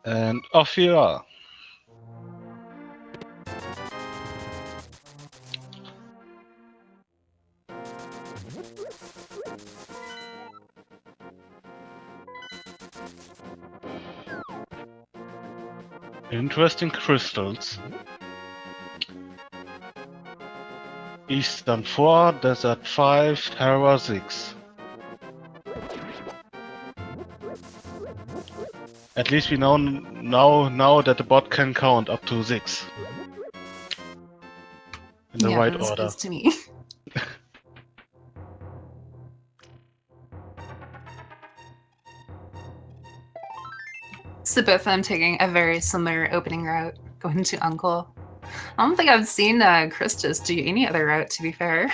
And off you are. Interesting crystals. Eastern 4, Desert 5, Terra 6. At least we know now that the bot can count up to 6. In the right that's order. news to me. So both of them taking a very similar opening route, going to Uncle. I don't think I've seen Christos do any other route, to be fair.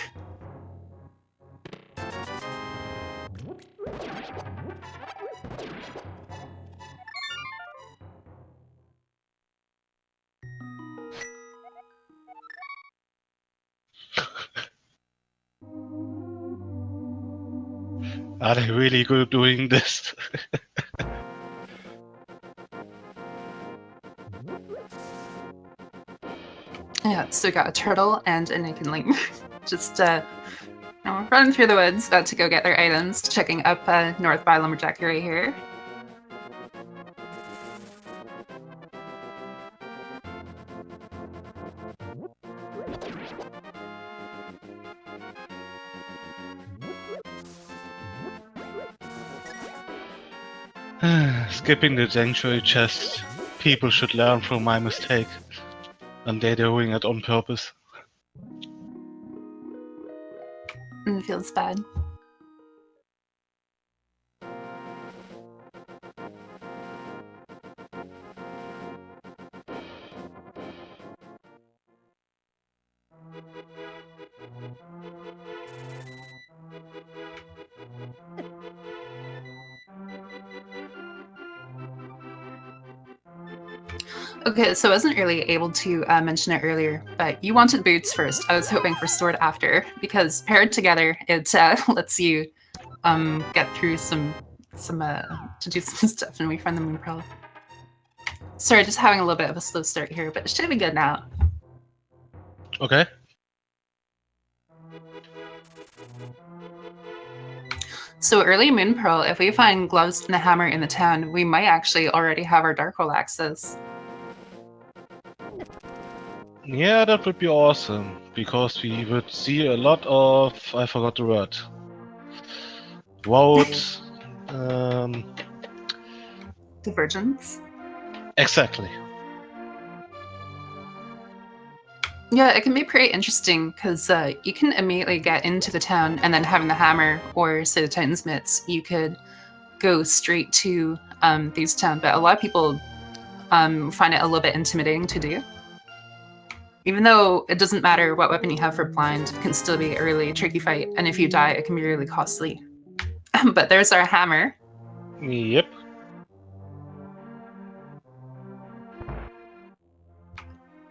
Are they really good doing this? Yeah, so we got a turtle and a naked link. Just running through the woods, about to go get their items, checking up north by Lumberjack right here. Skipping the sanctuary chest. People should learn from my mistake. And they're doing it on purpose. And it feels bad. Okay, so I wasn't really able to mention it earlier, but you wanted boots first. I was hoping for sword after, because paired together, it lets you get through to do some stuff and refund the moon pearl. Sorry, just having a little bit of a slow start here, but it should be good now. Okay. So early moon pearl, if we find gloves and a hammer in the town, we might actually already have our dark hole access. Yeah, that would be awesome, because we would see a lot of... I forgot the word. Vote... Divergence? Exactly. Yeah, it can be pretty interesting, because you can immediately get into the town, and then having the hammer, or say the Titan's Mitts, you could go straight to these town, but a lot of people find it a little bit intimidating to do. Even though it doesn't matter what weapon you have for blind, it can still be a really tricky fight, and if you die, it can be really costly. But there's our hammer. Yep.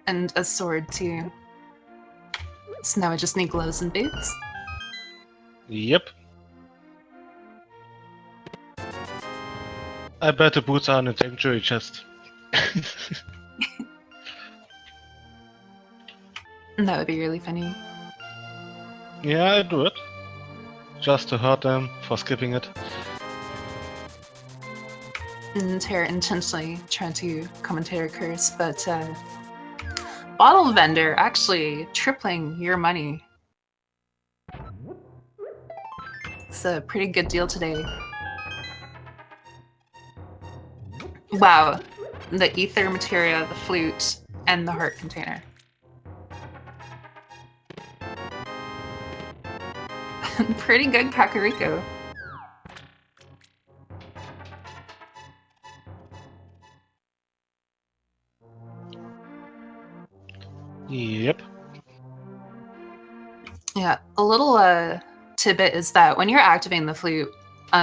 And a sword too. So now I just need gloves and boots. Yep. I bet the boots are in the sanctuary chest. That would be really funny. Yeah, I'd do it. Just to hurt them for skipping it. And Tara intentionally trying to commentate her curse, but bottle vendor actually tripling your money. It's a pretty good deal today. Wow, the ether materia, the flute, and the heart container. Pretty good Kakariko. Yep. Yeah, a little tidbit is that when you're activating the flute,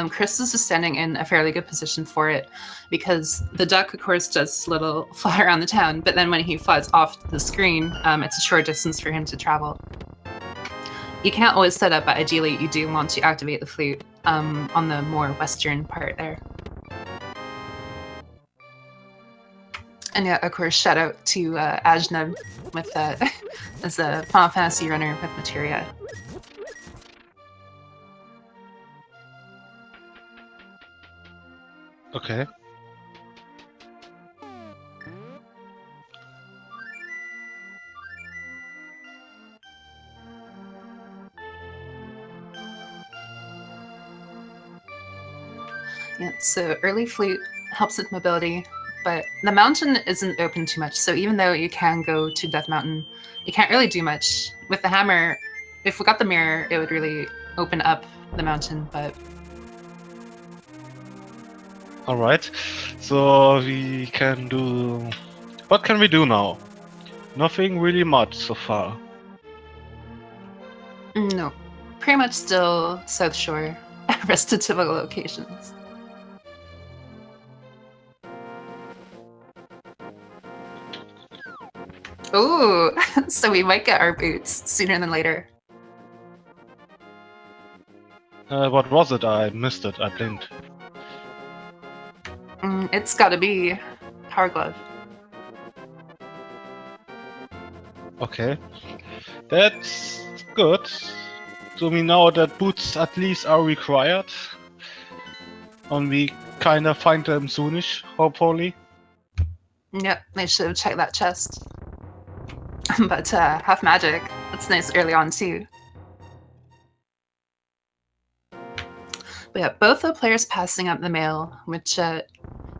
Christos is standing in a fairly good position for it, because the duck, of course, does little fly around the town, but then when he flies off the screen, it's a short distance for him to travel. You can't always set up, but ideally you do want to activate the flute on the more western part there. And yeah, of course, shout out to Ajneb with as a Final Fantasy runner with materia. Okay. Yeah, so early flute helps with mobility, but the mountain isn't open too much. So even though you can go to Death Mountain, you can't really do much. With the hammer, if we got the mirror, it would really open up the mountain, but Alright. So we can do... What can we do now? Nothing really much so far. no. Pretty much still South Shore, rest of typical locations. Ooh, so we might get our boots sooner than later. What was it? I missed it. I blinked. It's gotta be Power Glove. Okay. That's good. So we know that boots at least are required. And we kinda find them soonish, hopefully. Yep, I should have checked that chest. But half magic. That's nice early on too. But yeah, both the players passing up the mail, which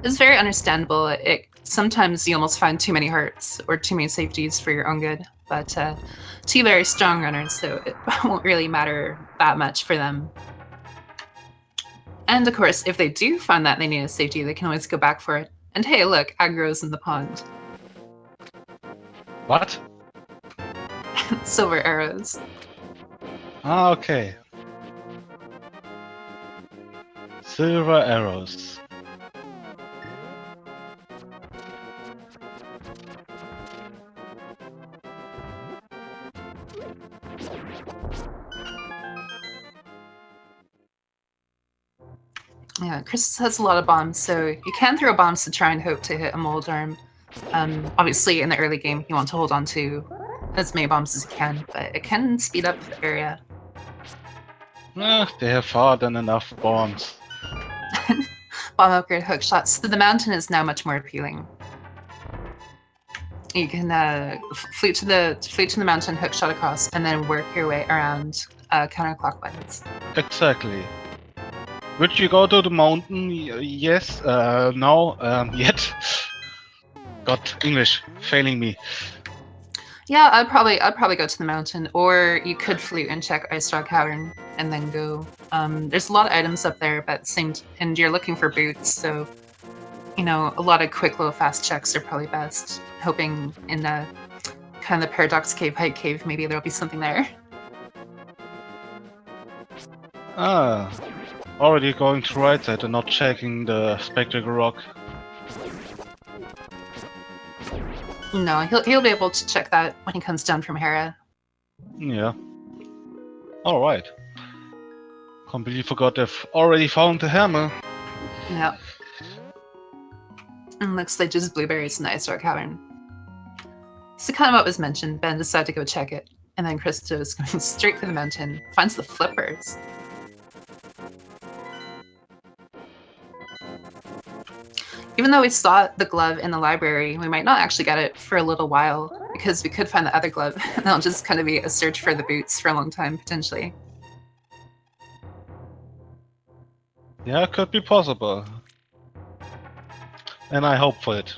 is very understandable. Sometimes you almost find too many hearts or too many safeties for your own good. But two very strong runners, so it won't really matter that much for them. And of course, if they do find that they need a safety, they can always go back for it. And hey, look, aggro's in the pond. What? Silver arrows. Ah, okay. Silver arrows. Yeah, Chris has a lot of bombs, so you can throw bombs to try and hope to hit a mold arm. Obviously, in the early game, you want to hold on to as many bombs as you can, but it can speed up the area. They have far than enough bombs. Bomb upgrade hook shots. So the mountain is now much more appealing. You can flute to the mountain, hook shot across, and then work your way around counterclockwise. Exactly. Would you go to the mountain? Yes. No. Yet. God, English failing me. Yeah, I'd probably go to the mountain, or you could flute and check Ice Rock Cavern and then go. There's a lot of items up there, but and you're looking for boots, so you know a lot of quick, low, fast checks are probably best. Hoping in the kind of the Paradox Cave, Height Cave, maybe there'll be something there. Ah, already going to right side and not checking the Spectacle Rock. No, he'll be able to check that when he comes down from Hera. Yeah. Alright. Completely forgot they've already found the hammer. Yeah. And looks like just blueberries in the Ice Rock Cavern. So kind of what was mentioned, Ben decided to go check it. And then Christos going straight for the mountain, finds the flippers. Even though we saw the glove in the library, we might not actually get it for a little while, because we could find the other glove, and it'll just kind of be a search for the boots for a long time, potentially. Yeah, could be possible. And I hope for it.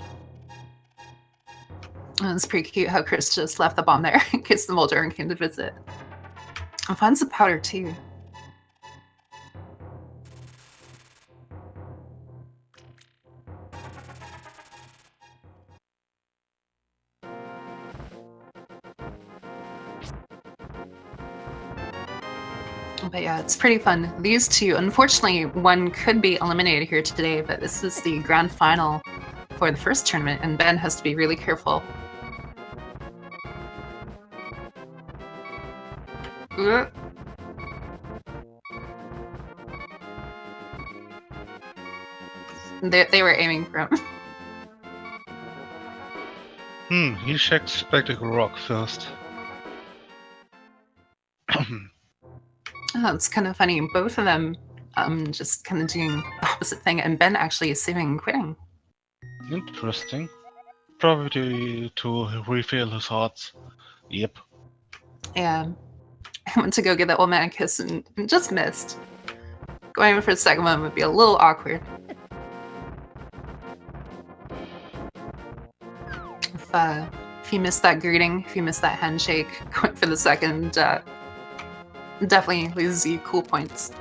And it's pretty cute how Chris just left the bomb there in case the Moldaran came to visit. And finds the powder too. But yeah, it's pretty fun. These two, unfortunately, one could be eliminated here today, but this is the grand final for the first tournament, and Ben has to be really careful. They were aiming for him. He checked Spectacle Rock first. Oh, it's kind of funny. Both of them just kind of doing the opposite thing, and Ben actually is saving and quitting. Interesting. Probably to refill his hearts. Yep. Yeah. I went to go get that old man a kiss and just missed. Going for a second one would be a little awkward. If you missed that greeting, if you missed that handshake, going for the second definitely loses you cool points.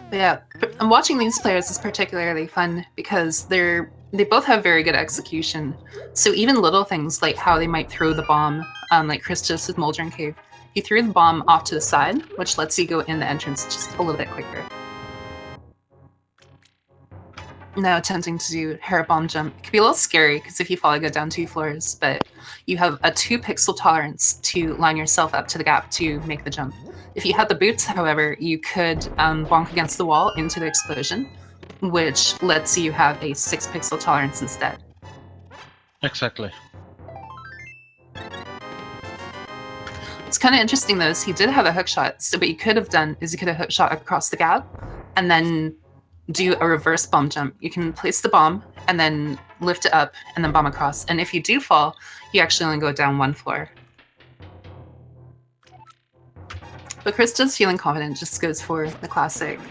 But yeah, I'm watching these players is particularly fun because they both have very good execution. So even little things like how they might throw the bomb, like Christos with Moldron Cave, he threw the bomb off to the side, which lets you go in the entrance just a little bit quicker. Now attempting to do Hera bomb jump. It can be a little scary because if you fall, you go down 2 floors, but you have a 2 pixel tolerance to line yourself up to the gap to make the jump. If you had the boots, however, you could bonk against the wall into the explosion, which lets you have a 6 pixel tolerance instead. Exactly. What's kind of interesting though is he did have a hook shot, so what you could have done is you could have hook shot across the gap and then do a reverse bomb jump. You can place the bomb and then lift it up and then bomb across. And if you do fall, you actually only go down 1 floor. But Christos, feeling confident, just goes for the classic.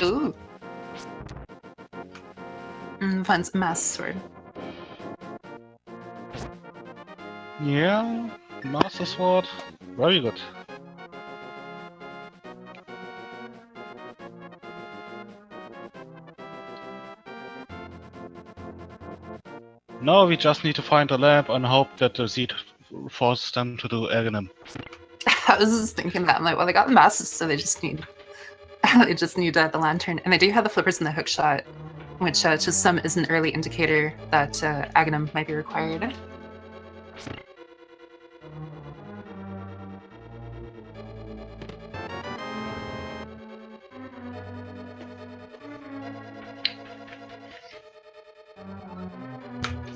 Ooh. Finds a master sword. Yeah, Master Sword. Very good. Now we just need to find a lamp and hope that the seed forces them to do ajneb. I was just thinking that. I'm like, well, they got the masses, so they just need the lantern. And they do have the flippers and the hook shot, which to some is an early indicator that ajneb might be required.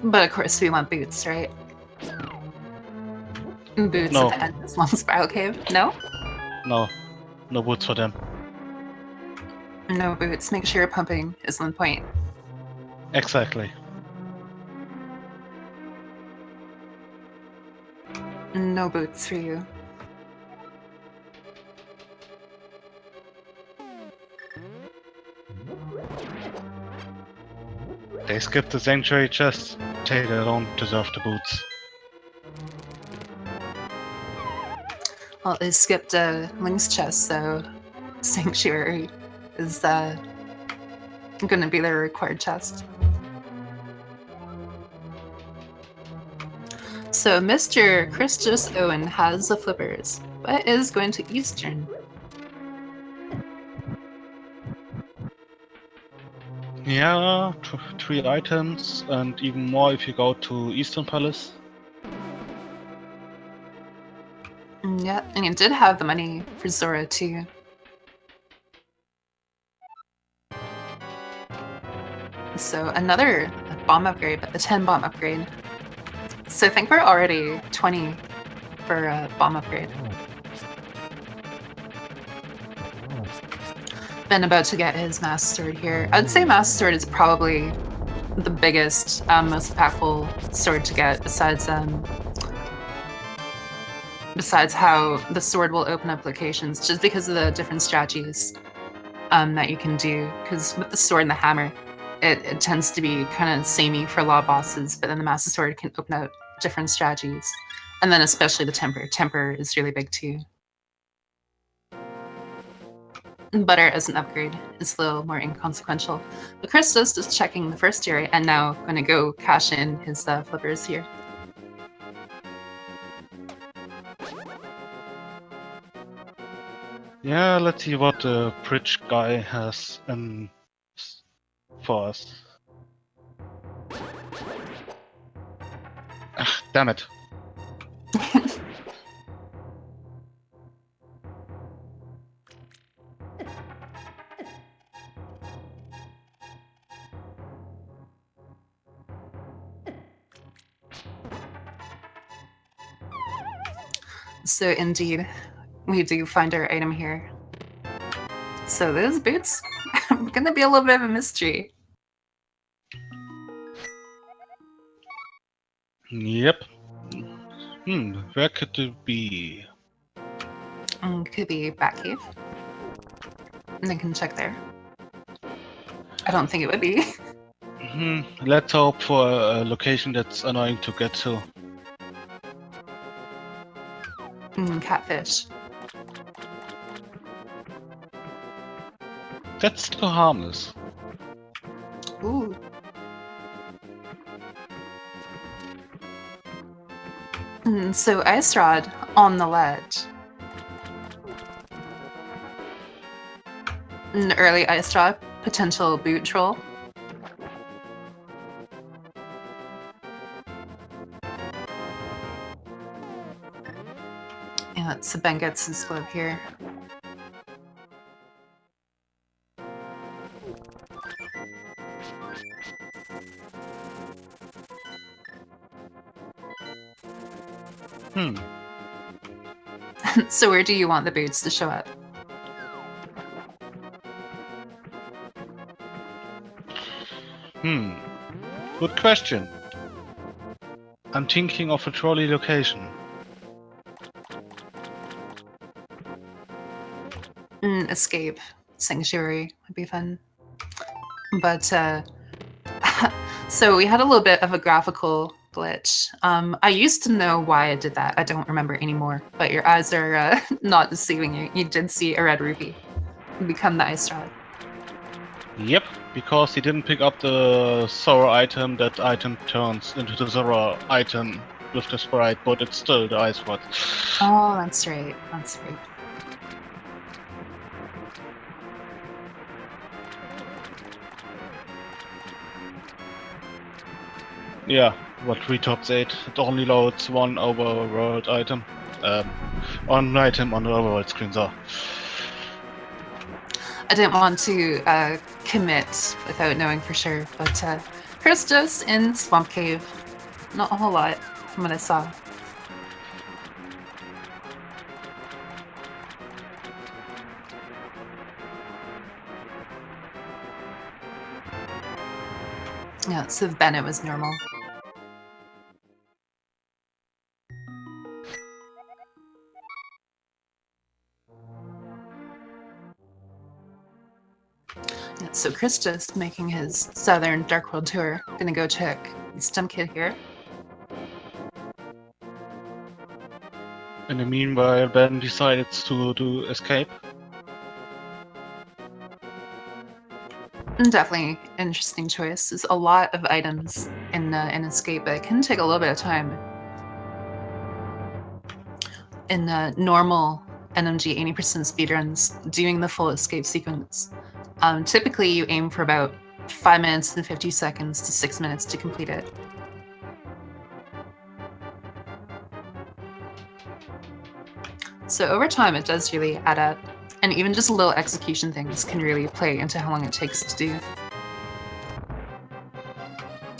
But of course, we want boots, right? Boots No. at the end of this long spiral cave. No? No. No boots for them. No boots. Make sure your pumping is on point. Exactly. No boots for you. They skipped the sanctuary chest. They don't deserve the boots. Well, they skipped Link's chest, so Sanctuary is going to be their required chest. So Mr. ChristosOwen has the flippers, but is going to Eastern. Yeah, 3 items, and even more if you go to Eastern Palace. Yeah, and you did have the money for Zora too. So another bomb upgrade, but the 10 bomb upgrade. So I think we're already 20 for a bomb upgrade. Ben about to get his Master Sword here. I'd say Master Sword is probably the biggest, most impactful sword to get, besides how the sword will open up locations, just because of the different strategies that you can do. Because with the sword and the hammer, it tends to be kind of samey for a lot of bosses, but then the Master Sword can open up different strategies. And then especially the temper. Temper is really big too. Butter as an upgrade is a little more inconsequential. But Christos is checking the first area and now going to go cash in his flippers here. Yeah, let's see what the bridge guy has in for us. Ah, damn it. So indeed, we do find our item here. So those boots are gonna be a little bit of a mystery. Yep. Where could it be? Could be Batcave. And I can check there. I don't think it would be. Let's hope for a location that's annoying to get to. Catfish. That's too harmless. Ooh. So Ice Rod on the ledge. An early Ice Rod, potential boot troll. Yeah, it's Ben gets his glove here. So where do you want the boots to show up? Good question. I'm thinking of a trolley location. Escape Sanctuary would be fun. But so we had a little bit of a graphical glitch. I used to know why I did that. I don't remember anymore. But your eyes are not deceiving you. You did see a red rupee become the Ice Rod. Yep, because he didn't pick up the Zora item. That item turns into the Zora item with the sprite, but it's still the Ice Rod. Oh, that's right. That's right. Yeah, what 3 tops 8. It only loads one overworld item. One item on the overworld screen, so. I didn't want to commit without knowing for sure, but Christos in Swamp Cave. Not a whole lot from what I saw. Yeah, so Bennett was normal. Yeah, so Christos making his Southern Dark World tour. Gonna go check Stem Kid here. In the meanwhile, Ben decided to escape. Definitely interesting choice. There's a lot of items in Escape, but it can take a little bit of time. In normal NMG 80% speedruns, doing the full escape sequence, typically you aim for about 5 minutes and 50 seconds to 6 minutes to complete it. So over time, it does really add up. And even just little execution things can really play into how long it takes to do.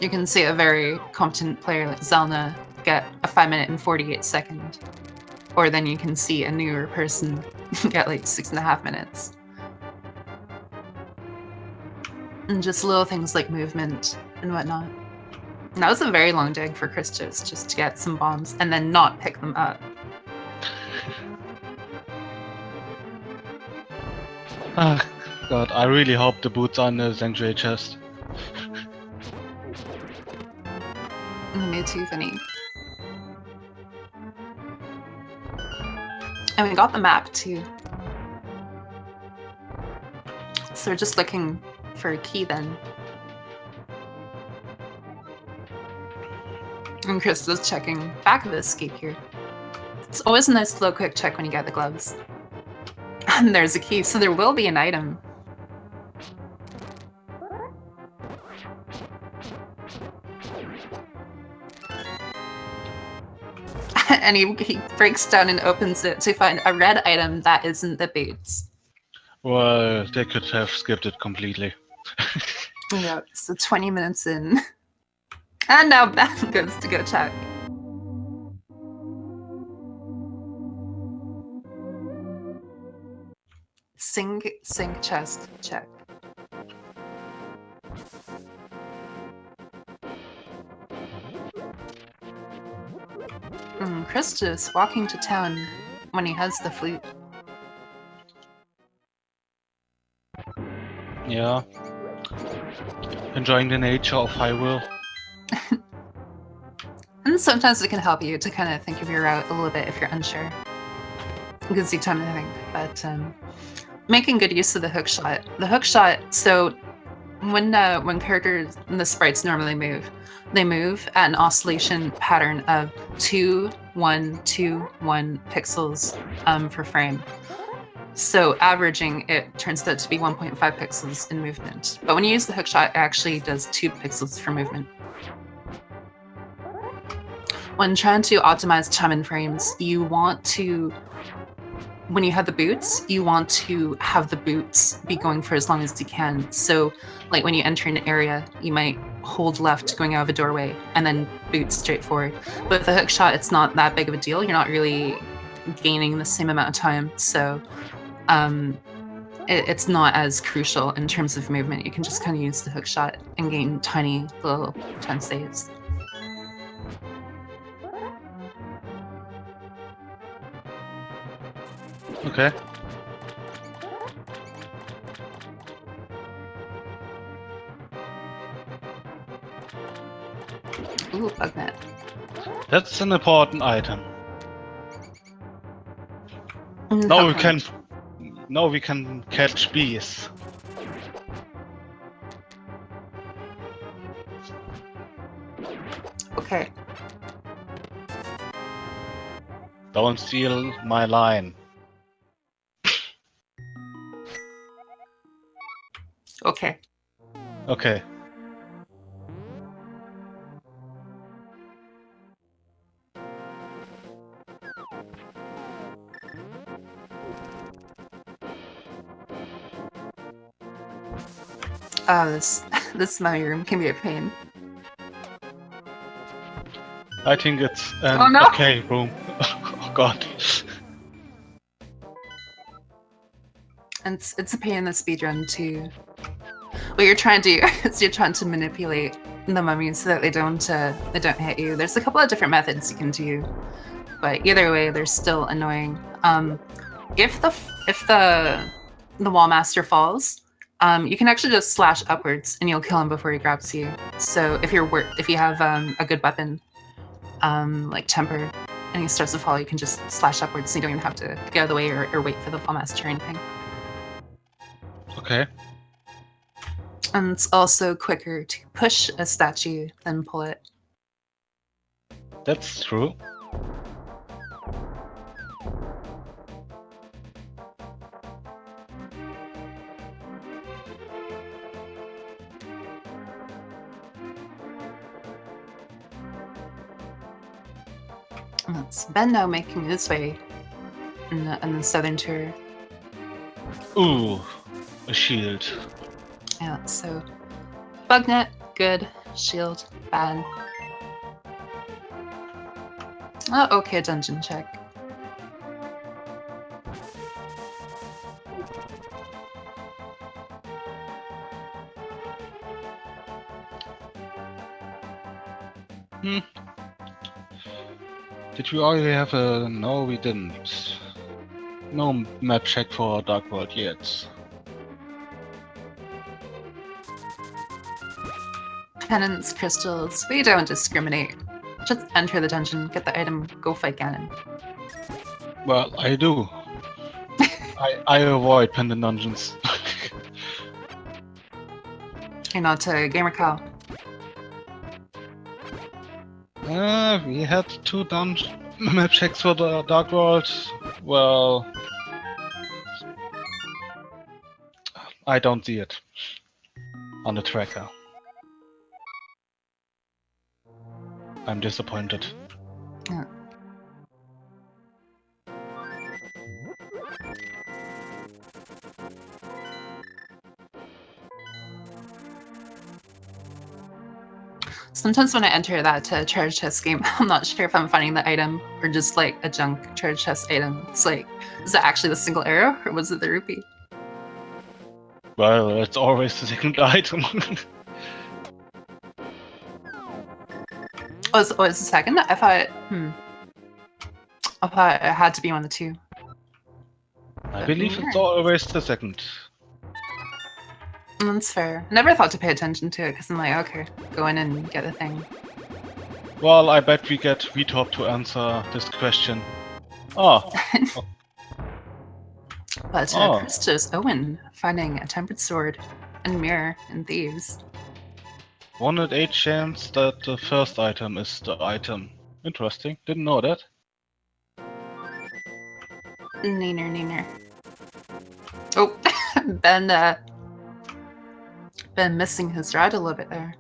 You can see a very competent player like Zelda get a 5 minute and 48 second. Or then you can see a newer person get like 6.5 minutes. And just little things like movement and whatnot. And that was a very long day for Christos just to get some bombs and then not pick them up. Ah, God, I really hope the boots are in the Sanctuary chest. Me too, funny. And we got the map too. So we're just looking for a key then. And Chris was checking back of the escape here. It's always a nice little quick check when you get the gloves. And there's a key, so there will be an item. and he breaks down and opens it to find a red item that isn't the boots. Well, they could have skipped it completely. Yeah, so 20 minutes in. And now Ben goes to go check. Sink chest, check. Christos walking to town when he has the flute. Yeah. Enjoying the nature of Hyrule. And sometimes it can help you to kind of think of your route a little bit if you're unsure. It gives you time to think, but making good use of the hook shot. The hook shot, so when characters and the sprites normally move, they move at an oscillation pattern of 2, 1, 2, 1 pixels per frame. So averaging, it turns out to be 1.5 pixels in movement. But when you use the hook shot, it actually does 2 pixels for movement. When trying to optimize time and frames, you want to, when you have the boots, you want to have the boots be going for as long as you can. So like when you enter an area, you might hold left going out of a doorway and then boots straight forward. But with the hook shot, it's not that big of a deal. You're not really gaining the same amount of time. So it's not as crucial in terms of movement. You can just kind of use the hook shot and gain tiny little time saves. Okay. Ooh, bug net. That's an important item. Okay. Now we can catch bees. Okay. Don't steal my line. Okay. Okay. This mummy room can be a pain. I think it's an Oh, no. okay room. Oh god. And it's a pain in the speedrun too. What you're trying to do is you're trying to manipulate the mummies so that they don't hit you. There's a couple of different methods you can do, but either way, they're still annoying. If the wall master falls, you can actually just slash upwards and you'll kill him before he grabs you. So if you have a good weapon, like temper, and he starts to fall, you can just slash upwards. So you don't even have to get out of the way or wait for the wall master or anything. Okay. And it's also quicker to push a statue than pull it. That's true. And that's Ben now making his way in the southern tour. Ooh, a shield. Yeah, so bug net, good. Shield, bad. Oh, okay, dungeon check. Did we already have a... No, we didn't. No map check for Dark World yet. Penance, crystals, we don't discriminate. Just enter the dungeon, get the item, go fight Ganon. Well, I do. I avoid pendant dungeons. You're not a gamer cow. We had 2 map checks for the Dark World. Well, I don't see it on the tracker. I'm disappointed. Yeah. Sometimes when I enter that charge chest game, I'm not sure if I'm finding the item or just like a junk charge chest item. It's like, is it actually the single arrow or was it the rupee? Well, it's always the second item. Oh, it's the second? I thought it had to be one of the two. I believe it's always the second. That's fair. Never thought to pay attention to it because I'm like, okay, go in and get a thing. Well, I bet we get Retop to answer this question. Oh. But Oh. ChristosOwen finding a tempered sword and mirror and thieves. 1 in 8 chance that the first item is the item. Interesting. Didn't know that. Neener. Oh, Ben missing his ride a little bit there.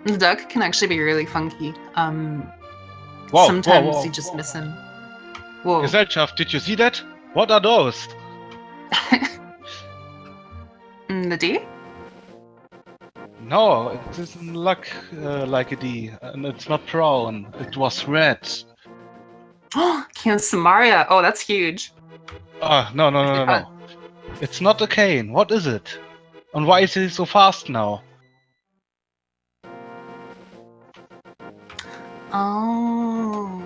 The duck can actually be really funky. Whoa, sometimes whoa. you just miss him. Whoa. Gesellschaft, did you see that? What are those? The D? No, it doesn't look like a D, and it's not brown. It was red. Can Samaria. Oh, that's huge. No. It's not a cane. What is it? And why is he so fast now? Oh.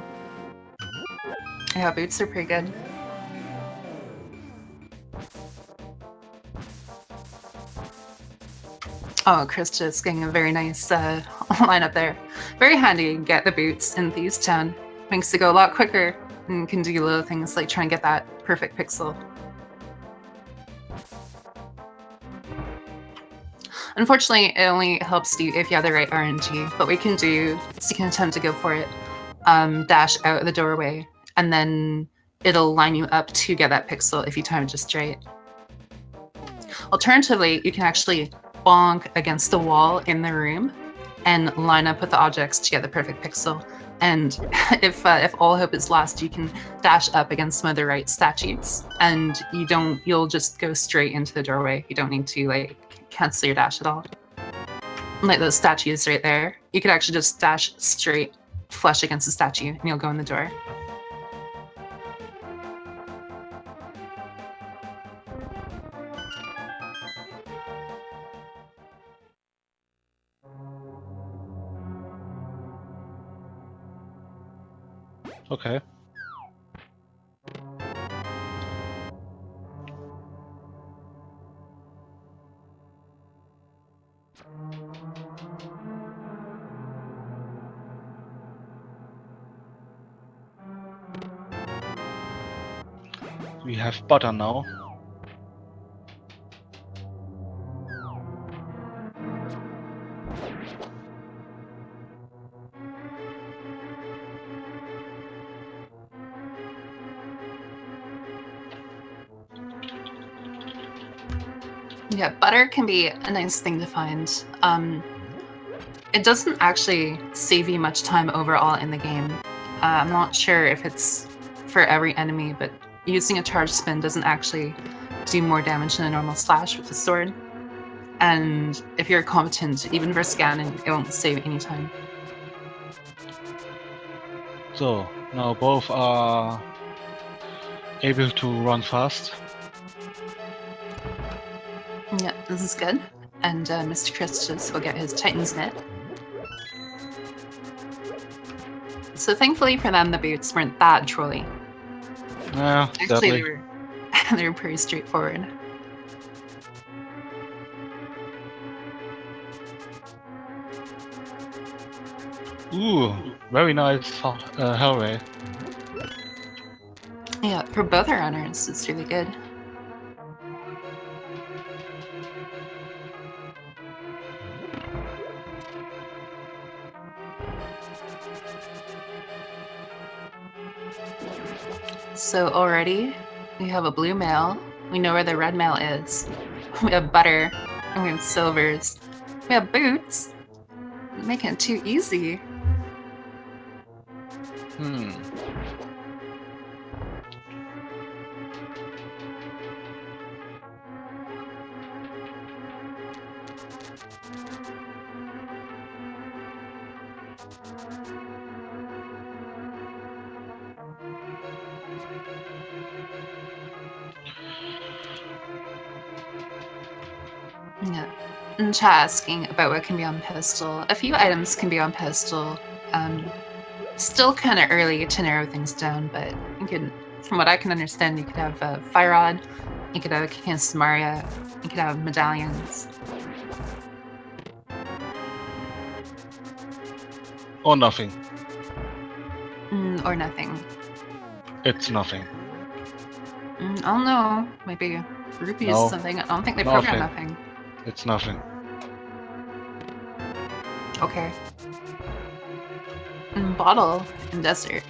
Yeah, boots are pretty good. Oh, Chris just getting a very nice lineup there. Very handy to get the boots in Thieves Town. Makes it go a lot quicker and can do little things like try and get that perfect pixel. Unfortunately, it only helps you if you have the right RNG, but what we can do is you can attempt to go for it, dash out of the doorway, and then it'll line you up to get that pixel if you time it just right. Alternatively, you can actually bonk against the wall in the room and line up with the objects to get the perfect pixel. And if all hope is lost, you can dash up against some of the right statues, and you'll just go straight into the doorway. You don't need to like cancel your dash at all. Like those statues right there, you could actually just dash straight flush against the statue and you'll go in the door. Okay. We have butter now. Yeah, butter can be a nice thing to find. It doesn't actually save you much time overall in the game. I'm not sure if it's for every enemy, but using a charge spin doesn't actually do more damage than a normal slash with the sword. And if you're competent, even for scanning, it won't save any time. So, now both are able to run fast. Yeah, this is good. And Mr. Christos will get his Titan's Knit. So thankfully for them, the boots weren't that trolly. Yeah, Actually, sadly. they were pretty straightforward. Ooh, very nice Hellray. Yeah, for both our runners, it's really good. So already, we have a blue mail. We know where the red mail is. We have butter, and we have silvers. We have boots. Making it too easy. Yeah. And chat asking about what can be on pedestal. A few items can be on pedestal. Still kind of early to narrow things down, but you could, from what I can understand, you could have a fire rod, you could have a can of Samaria, you could have medallions. Or nothing. Or nothing. It's nothing. I don't know. Maybe rupees No. or something. I don't think they program Nothing. nothing. It's nothing. Okay. Bottle in desert.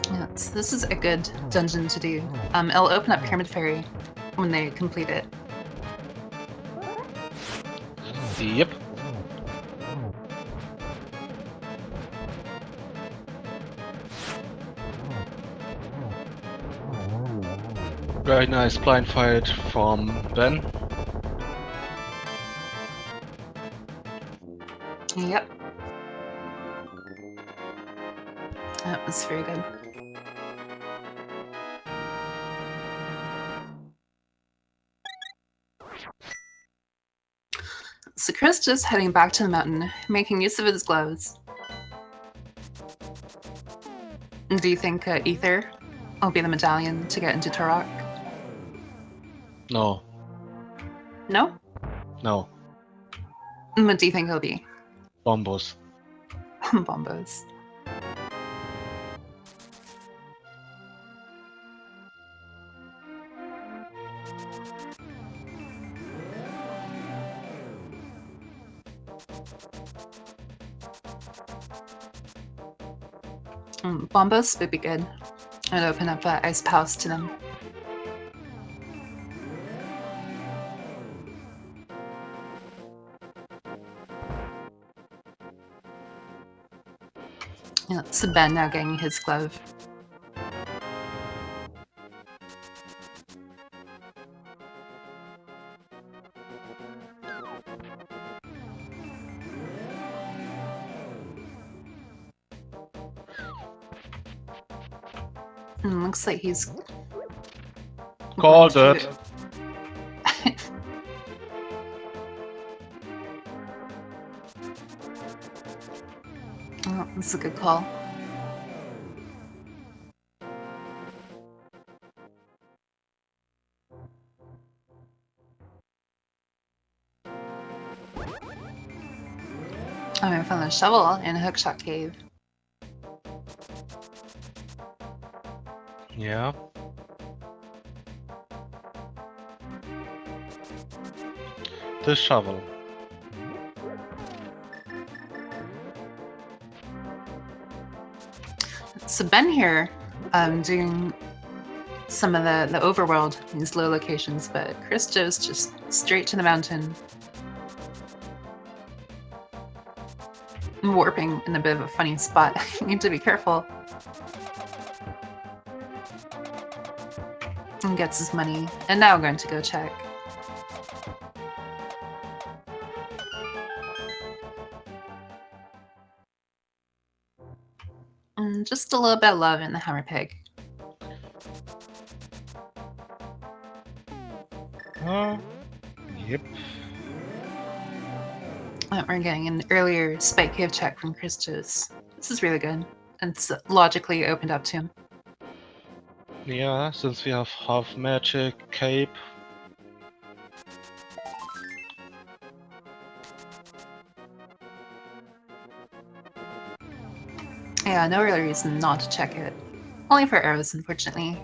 Yeah, so this is a good dungeon to do. It'll open up Pyramid Fairy when they complete it. Yep. Very nice blind fight from Ben. Yep. That was very good. So Christos heading back to the mountain, making use of his gloves. Do you think Ether will be the medallion to get into Turok? No. No? No. What do you think he'll be? Bombos. Bombos. Bombos would be good. I'd open up Ice Palace to them. Yeah, so Ben now getting his glove. Looks like he's Called going it. to- Oh, that's a good call. I found a shovel in a hookshot cave. Yeah. The shovel. So Ben here, doing some of the overworld, these low locations, but Christos just straight to the mountain. Warping in a bit of a funny spot. You need to be careful. And gets his money. And now I'm going to go check. Just a little bit of love in the hammer pig. Yep. We're getting an earlier Spike Cave check from Christos. This is really good. And it's logically opened up to him. Yeah, since we have half magic cape. Yeah, no real reason not to check it. Only for arrows, unfortunately.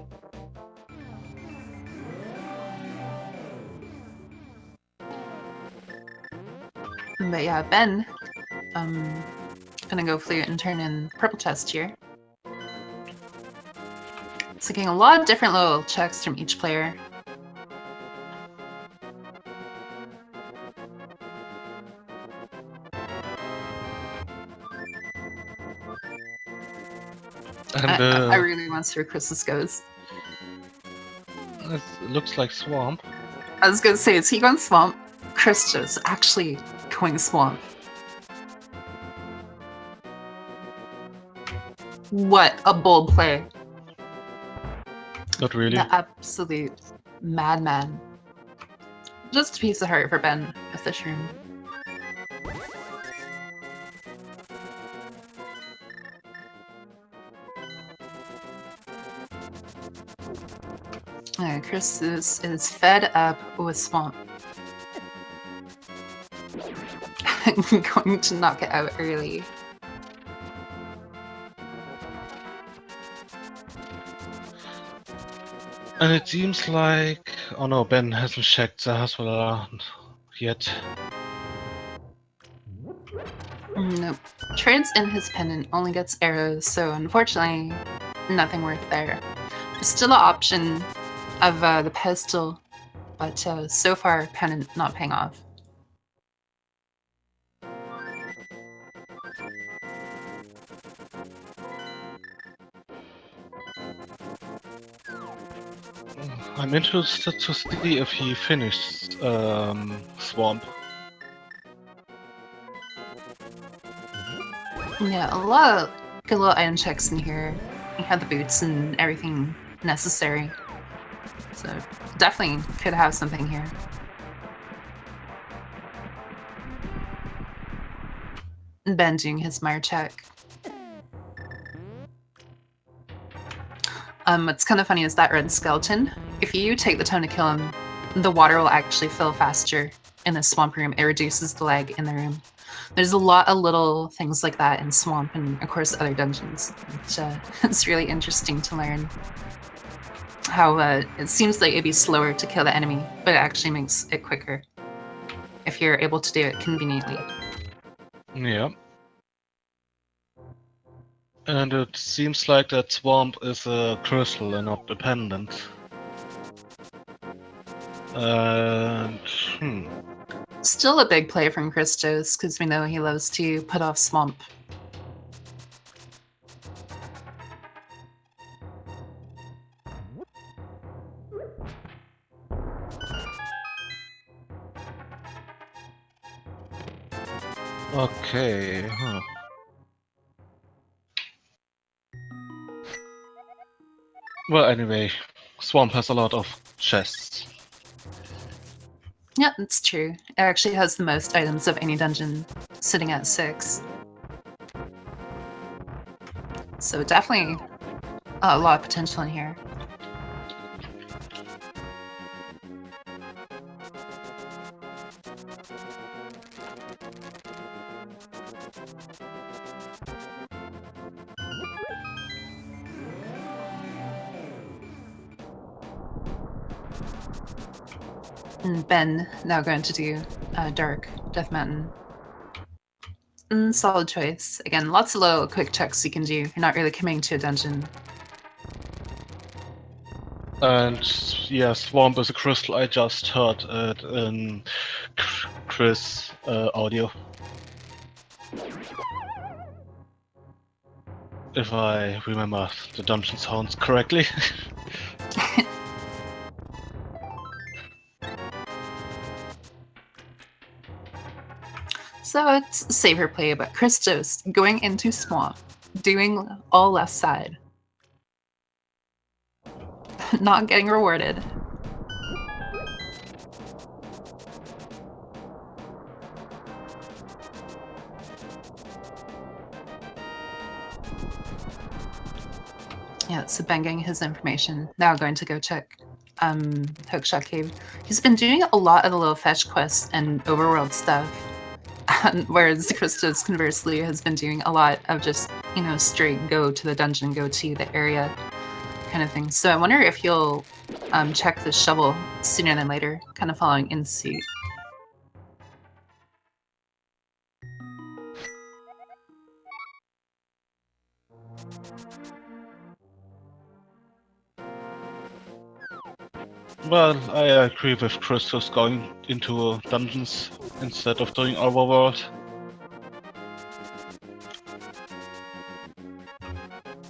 But yeah, Ben, gonna go flute and turn in purple chest here. So getting a lot of different little checks from each player. And I really want to see where Christos goes. it looks like swamp. I was gonna say, is he going swamp? Christos actually going swamp. What a bold play. Not really. The absolute madman. Just a piece of heart for Ben with this room. Christos is fed up with swamp. I'm going to knock it out early. And it seems like... Oh no, Ben hasn't checked the hospital yet. Nope. Trades in his pendant only gets arrows, so unfortunately, nothing worth there. There's still an option of the pistol, but so far, pendant not paying off. I'm interested to see if he finished swamp. Yeah, a lot of good little item checks in here. You have the boots and everything necessary. So definitely could have something here. Ben doing his Mire check. What's kind of funny is that red skeleton. If you take the time to kill him, the water will actually fill faster in the swamp room. It reduces the lag in the room. There's a lot of little things like that in swamp and of course other dungeons. It's really interesting to learn how it seems like it'd be slower to kill the enemy, but it actually makes it quicker if you're able to do it conveniently. Yeah. And it seems like that swamp is a crystal and not dependent. And Still a big play from Christos, because we know he loves to put off swamp. okay, Well, anyway, swamp has a lot of chests. Yeah, that's true. It actually has the most items of any dungeon, sitting at 6. So definitely a lot of potential in here. And Ben now going to do Dark Death Mountain. Solid choice. Again, lots of little quick checks you can do. You're not really committing to a dungeon. And yeah, swamp is a crystal. I just heard it in Chris audio. If I remember the dungeon sounds correctly. So it's a safer play, but Christos going into swamp, doing all left side. Not getting rewarded. Yeah, so Ben getting his information. Now going to go check Hookshot Cave. He's been doing a lot of the little fetch quests and overworld stuff. Whereas Christos conversely has been doing a lot of just, straight go to the dungeon, go to the area kind of thing. So I wonder if he'll check the shovel sooner than later, kind of following in suit. Well, I agree with Christos going into dungeons instead of doing overworld.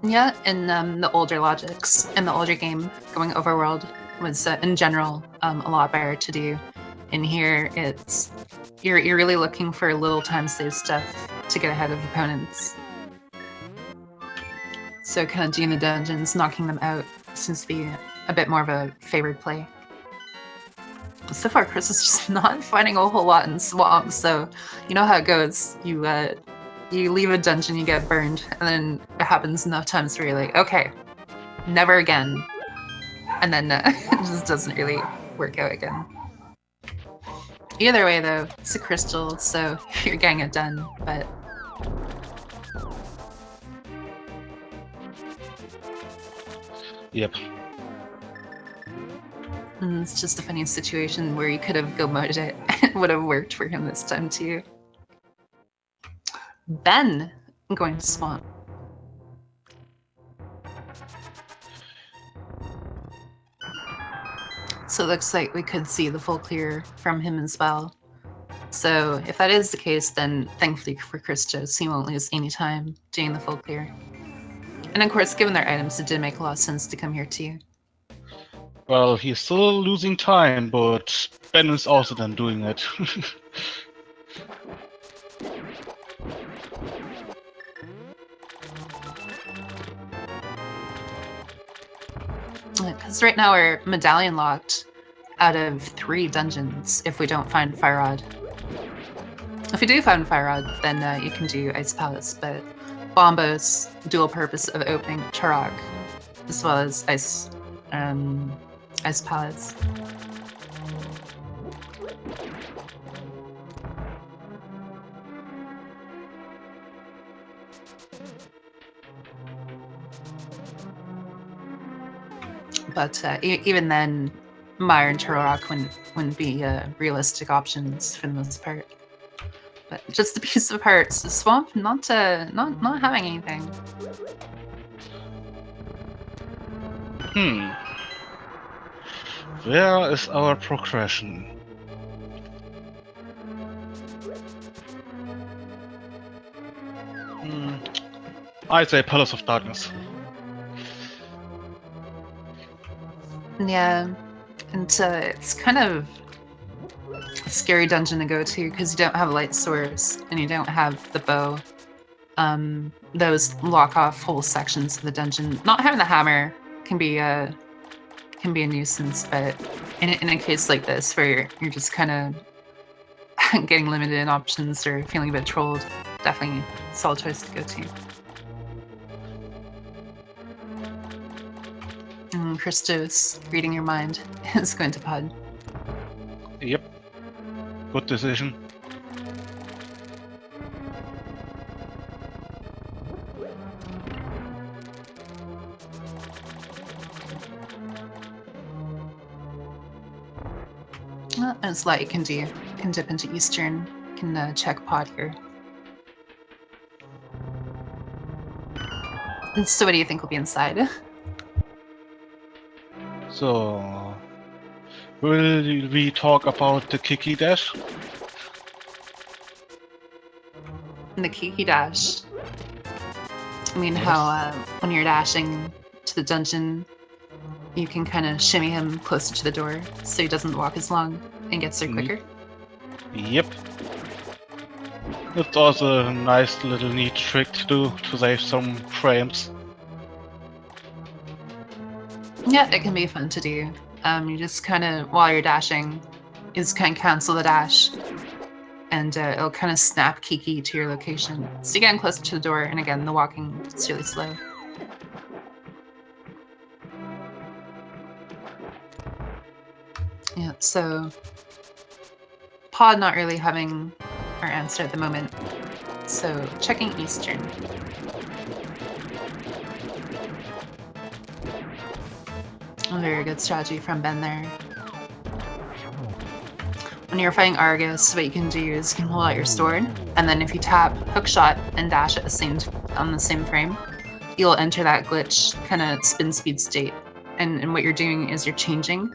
Yeah, in the older logics, in the older game, going overworld was in general a lot better to do. In here, it's you're really looking for little time save stuff to get ahead of opponents. So kind of doing the dungeons, knocking them out seems to be a bit more of a favored play. So far, Chris is just not finding a whole lot in Swamp, so you know how it goes. You leave a dungeon, you get burned, and then it happens enough times where you're like, okay, never again. And then it just doesn't really work out again. Either way, though, it's a crystal, so you're getting it done, but... Yep. It's just a funny situation where you could have go-moded it. It would have worked for him this time, too. Ben, I'm going to Swamp. So it looks like we could see the full clear from him as well. So if that is the case, then thankfully for Christos, he won't lose any time doing the full clear. And of course, given their items, it did make a lot of sense to come here too. Well, he's still losing time, but Ben is also then doing it. Because right now we're medallion locked out of 3 dungeons if we don't find Fire Rod. If you do find Fire Rod, then you can do Ice Palace, but Bombo's dual purpose of opening Turok as well as Ice Palace. But even then, Mire and Turok wouldn't be realistic options for the most part. But just a piece of hearts. The Swamp not having anything. Where is our progression? I say Palace of Darkness. Yeah, and it's kind of a scary dungeon to go to because you don't have a light source and you don't have the bow. Those lock off whole sections of the dungeon. Not having the hammer can be a nuisance, but in a case like this where you're just kind of getting limited in options or feeling a bit trolled, definitely a solid choice to go to. Christos, reading your mind, is going to pod. Yep. Good decision. There's a lot you can do. You can dip into Eastern, you can check pod here. And so what do you think will be inside? So, will we talk about the Kiki Dash? The Kiki Dash. I mean, Yes. how when you're dashing to the dungeon, you can kind of shimmy him closer to the door so he doesn't walk as long and gets there quicker. Yep. It's also a nice little neat trick to do to save some frames. Yeah, it can be fun to do. You just kind of, while you're dashing, you just kind of cancel the dash, and it'll kind of snap Kiki to your location. So you're getting closer to the door, and again, the walking is really slow. Yeah, so Pod not really having our answer at the moment. So checking Eastern. A very good strategy from Ben there. When you're fighting Argus, what you can do is you can hold out your sword, and then if you tap Hookshot and dash at on the same frame, you'll enter that glitch kind of spin speed state. And what you're doing is you're changing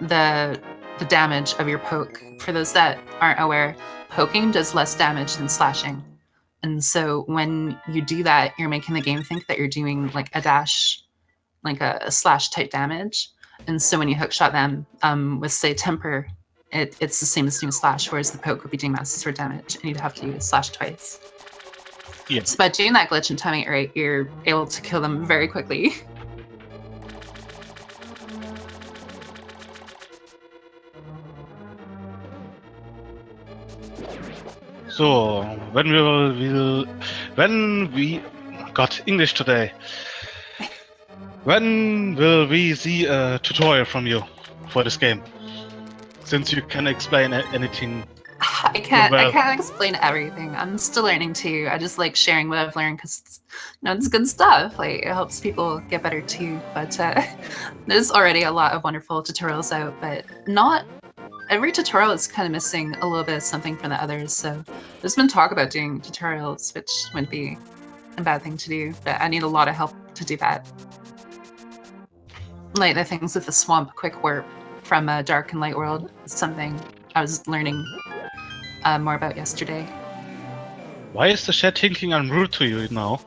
the damage of your poke. For those that aren't aware, poking does less damage than slashing. And so when you do that, you're making the game think that you're doing like a dash, like a slash type damage. And so when you hookshot them with, say, temper, it's the same as doing slash, whereas the poke would be doing massive sword damage, and you'd have to slash twice. Yeah. So by doing that glitch and timing it right, you're able to kill them very quickly. So when we got English today, when will we see a tutorial from you for this game? Since you can explain anything. I can't explain everything. I'm still learning too. I just like sharing what I've learned because it's good stuff. Like it helps people get better too. But there's already a lot of wonderful tutorials out, but not every tutorial is kind of missing a little bit of something from the others. So there's been talk about doing tutorials, which wouldn't be a bad thing to do, but I need a lot of help to do that. Like the things with the swamp quick warp from Dark and Light World is something I was learning more about yesterday. Why is the chat thinking I'm rude to you now?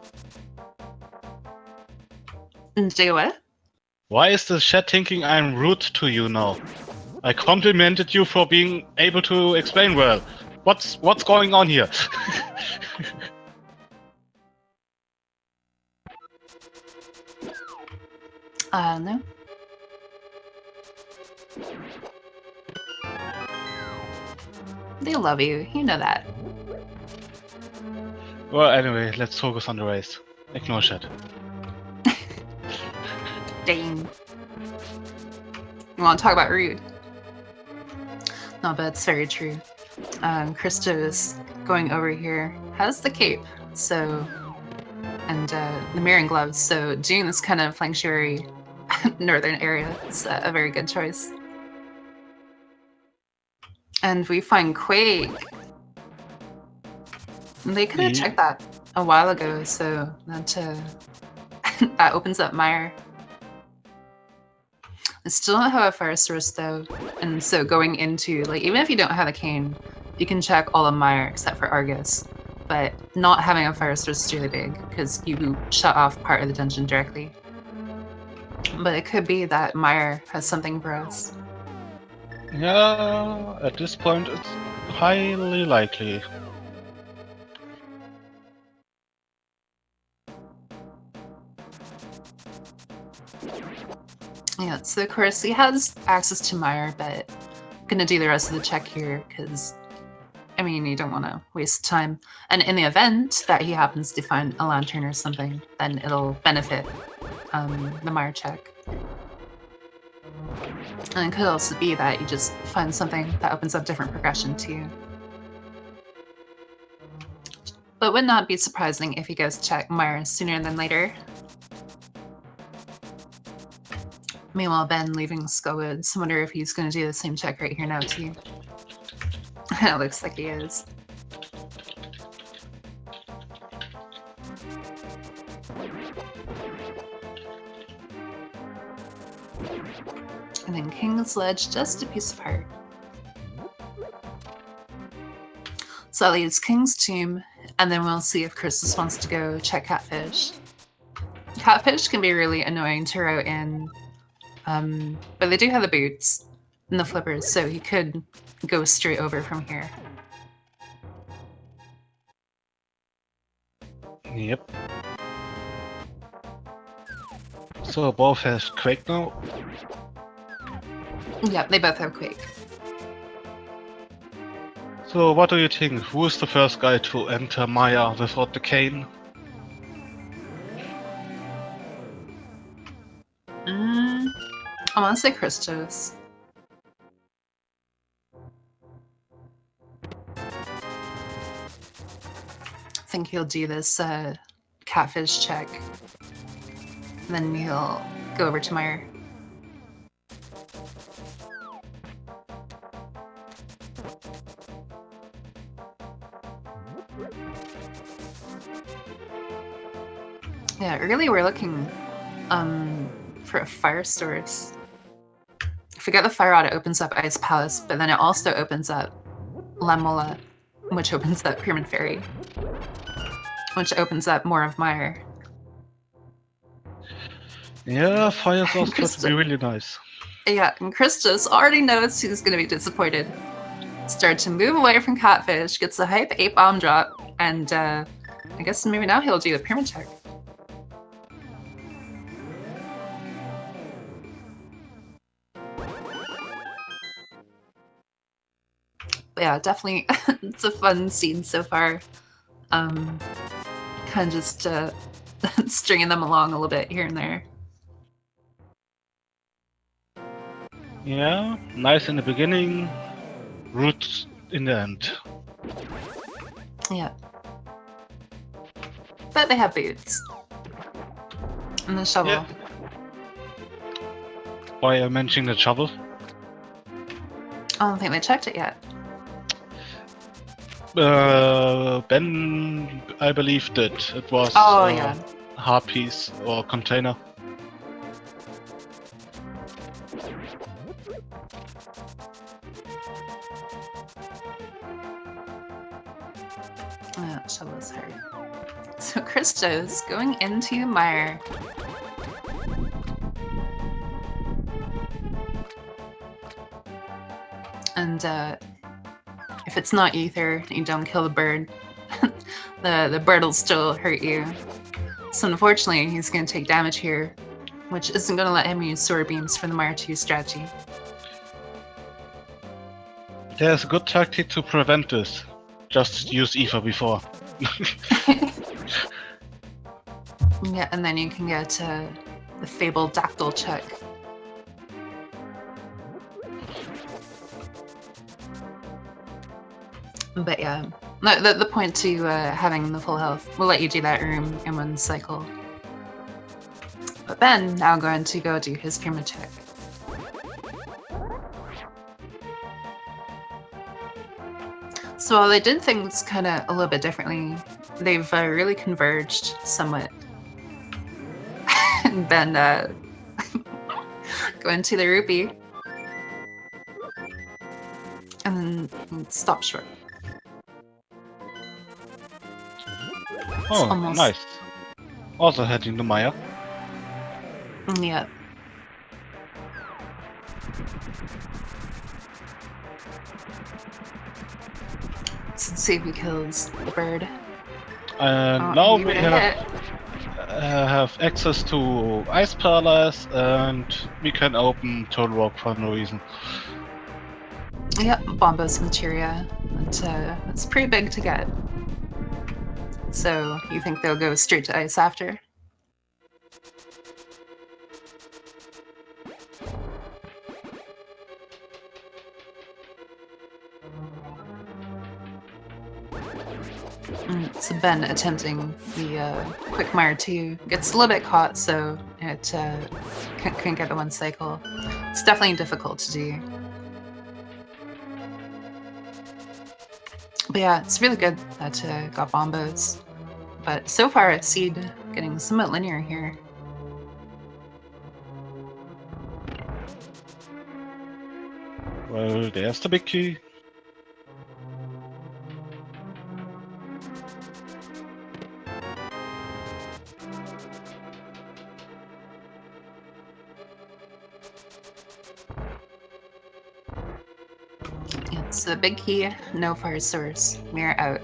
Do what? Why is the chat thinking I'm rude to you now? I complimented you for being able to explain well. What's going on here? No. They love you. You know that. Well, anyway, let's focus on the race. Ignore chat. Dang. You want to talk about rude? No, but it's very true. Christos going over here has the cape, so, and the mirroring gloves, so doing this kind of sanctuary northern area is a very good choice. And we find Quake. They could have checked that a while ago, so that that opens up Mire. I still don't have a fire source though, and so going into, like, even if you don't have a cane, you can check all of Mire except for Argus. But not having a fire source is really big, because you shut off part of the dungeon directly. But it could be that Mire has something for us. Yeah, at this point it's highly likely. Yeah, so of course he has access to Mire, but I'm gonna do the rest of the check here, because, I mean, you don't want to waste time. And in the event that he happens to find a lantern or something, then it'll benefit the Mire check. And it could also be that you just find something that opens up different progression to you. But would not be surprising if he goes to check Mire sooner than later. Meanwhile, Ben leaving Skullwoods. I wonder if he's going to do the same check right here now too. It looks like he is. And then King's Ledge, just a piece of heart. So that leaves King's Tomb, and then we'll see if Christos wants to go check Catfish. Catfish can be really annoying to route in, but they do have the boots and the flippers, so he could go straight over from here. Yep. So both have Quake now? Yep, they both have Quake. So what do you think? Who is the first guy to enter Maya without the cane? I want to say Christos. I think he'll do this Catfish check. And then he'll go over to Mire. Yeah, really we're looking for a fire source if we get the fire rod, it opens up Ice Palace, but then it also opens up Lamola, which opens up Pyramid Fairy, which opens up more of Mire. Yeah, fire source could Christos- be really nice. Yeah, and Christos already knows he's going to be disappointed. Start to move away from Catfish, gets a hype 8 bomb drop, and I guess maybe now he'll do the Pyramid Check. But yeah, definitely, it's a fun scene so far. Kind of just stringing them along a little bit here and there. Yeah, nice in the beginning, rude in the end. Yeah. But they have boots. And the shovel. Yeah. Why am I mentioning the shovel? I don't think they checked it yet. Ben, I believe, did. It was Yeah. hard piece or container. Shovel's hurt. So Christos going into Mire. And if it's not ether, you don't kill the bird. the bird will still hurt you. So unfortunately, he's going to take damage here, which isn't going to let him use sword beams for the Mire 2 strategy. There's a good tactic to prevent this. Just use ether before. Yeah, and then you can get the fabled dactyl check. But yeah, the point to having the full health will let you do that room in one cycle. But Ben now going to go do his pyramid check. So while they did things kind of a little bit differently, they've really converged somewhat. And Ben going to the rupee. And then stop short. Oh, almost- nice. Also heading to Maya. Yeah. Let's see if he kills the bird. And now he we would've have access to Ice Palace, and we can open Total Rock for no reason. Yep, Bombos materia. It's pretty big to get. So you think they'll go straight to ice after? So Ben attempting the quick mire 2 gets a little bit caught, so it can't get the one cycle. It's definitely difficult to do. But yeah, it's really good that got bombos. But so far, Seed getting somewhat linear here. Well, there's the big key. It's a big key, no fire source, mirror out.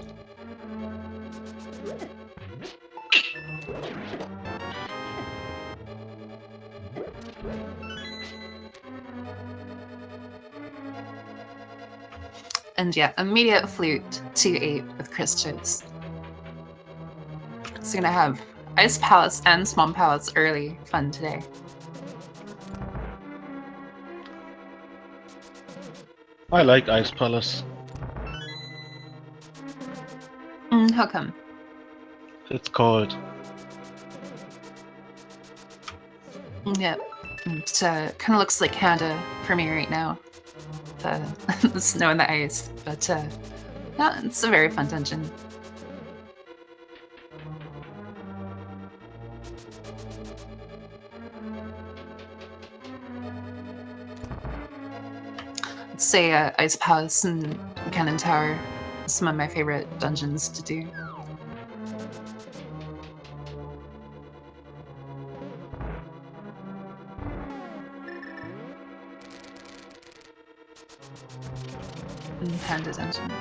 And yeah, immediate flute 2-8 with Christos. So gonna have Ice Palace and Small Palace early fun today. I like Ice Palace. How come? It's cold. Yep. It kind of looks like Canada for me right now. The snow and the ice. But yeah, it's a very fun dungeon. say Ice Palace and Cannon Tower, some of my favorite dungeons to do. And Panda Dungeon.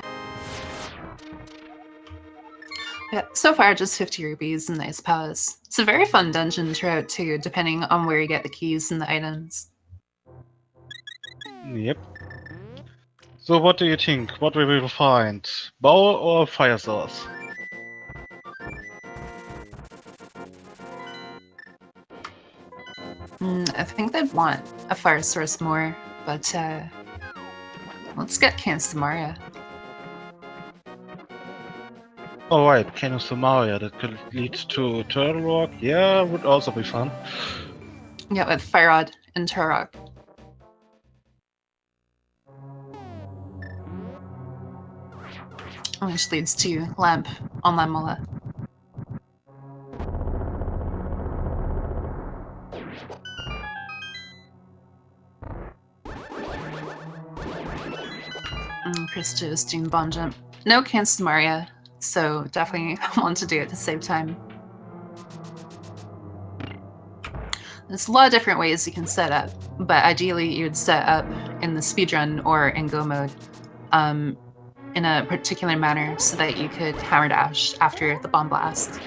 Yeah, so far just 50 rupees in the Ice Palace. It's a very fun dungeon throughout too, depending on where you get the keys and the items. Yep. So what do you think? What we will find? Bow or fire source? I think they'd want a fire source more, but let's get Kanstamaria. Alright, Cane of Samaria, that could lead to Turtle Rock. Yeah, would also be fun. Yeah, with Fire Rod and Turok. Which leads to Lamp on Lamola. Christos doing bomb jump. No Kanstamaria, so definitely want to do it to save time. There's a lot of different ways you can set up, but ideally you would set up in the speedrun or in go mode in a particular manner so that you could hammer dash after the bomb blast.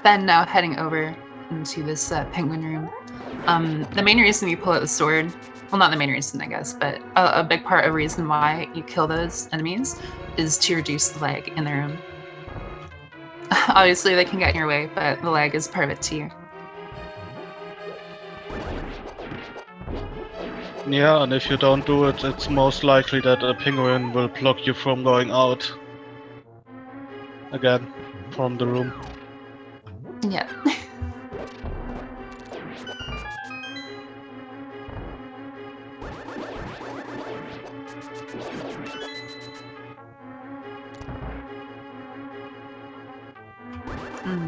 Then now heading over into this penguin room. The main reason you pull out the sword, well, not the main reason, I guess, but a big part of the reason why you kill those enemies is to reduce the lag in the room. Obviously, they can get in your way, but the lag is part of it too. Yeah, and if you don't do it, it's most likely that a penguin will block you from going out. Again, from the room. Yeah.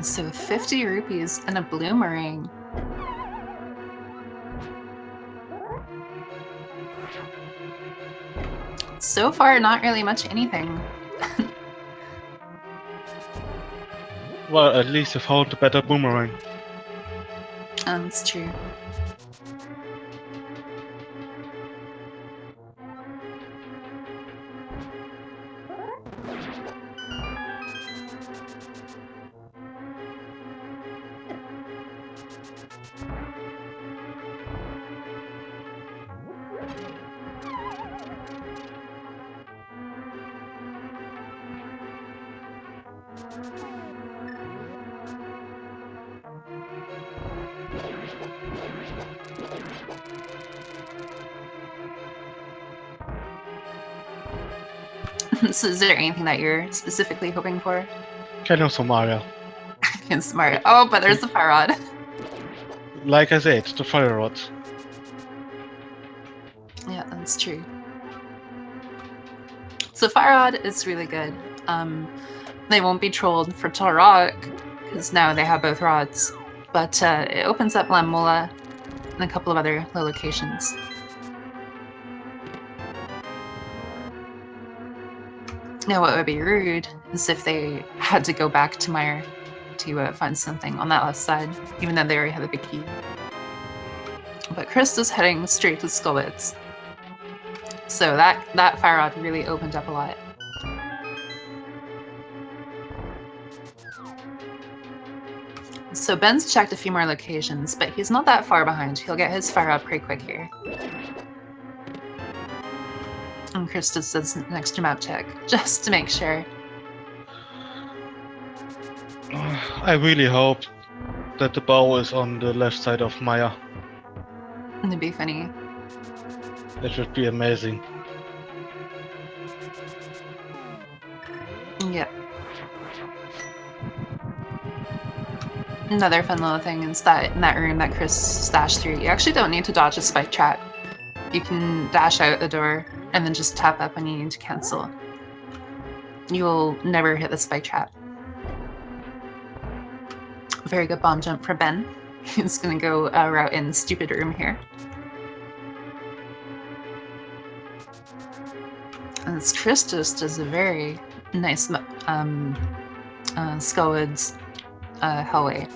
So 50 rupees and a bloomerang. So far, not really much anything. Well, at least you found a better boomerang. That's true. So is there anything that you're specifically hoping for? Cane of Samaria. Smart. Oh, but there's the fire rod. Like I said, the fire rod. Yeah, that's true. So fire rod is really good. They won't be trolled for Torok, because now they have both rods. But it opens up Lamola and a couple of other low locations. Now, what would be rude is if they had to go back to Meyer to find something on that left side, even though they already have a big key. But Christos heading straight to Skullwitz. So that fire rod really opened up a lot. So Ben's checked a few more locations, but he's not that far behind. He'll get his fire rod pretty quick here. And Christos does an extra map check, just to make sure. I really hope that the bow is on the left side of Maya. It'd be funny. That would be amazing. Yep. Another fun little thing is that in that room that Chris dashed through, you actually don't need to dodge a spike trap. You can dash out the door and then just tap up when you need to cancel. you'll never hit the spike trap. Very good bomb jump for Ben. He's gonna go route in stupid room here. And Christos does a very nice Skullwoods hallway.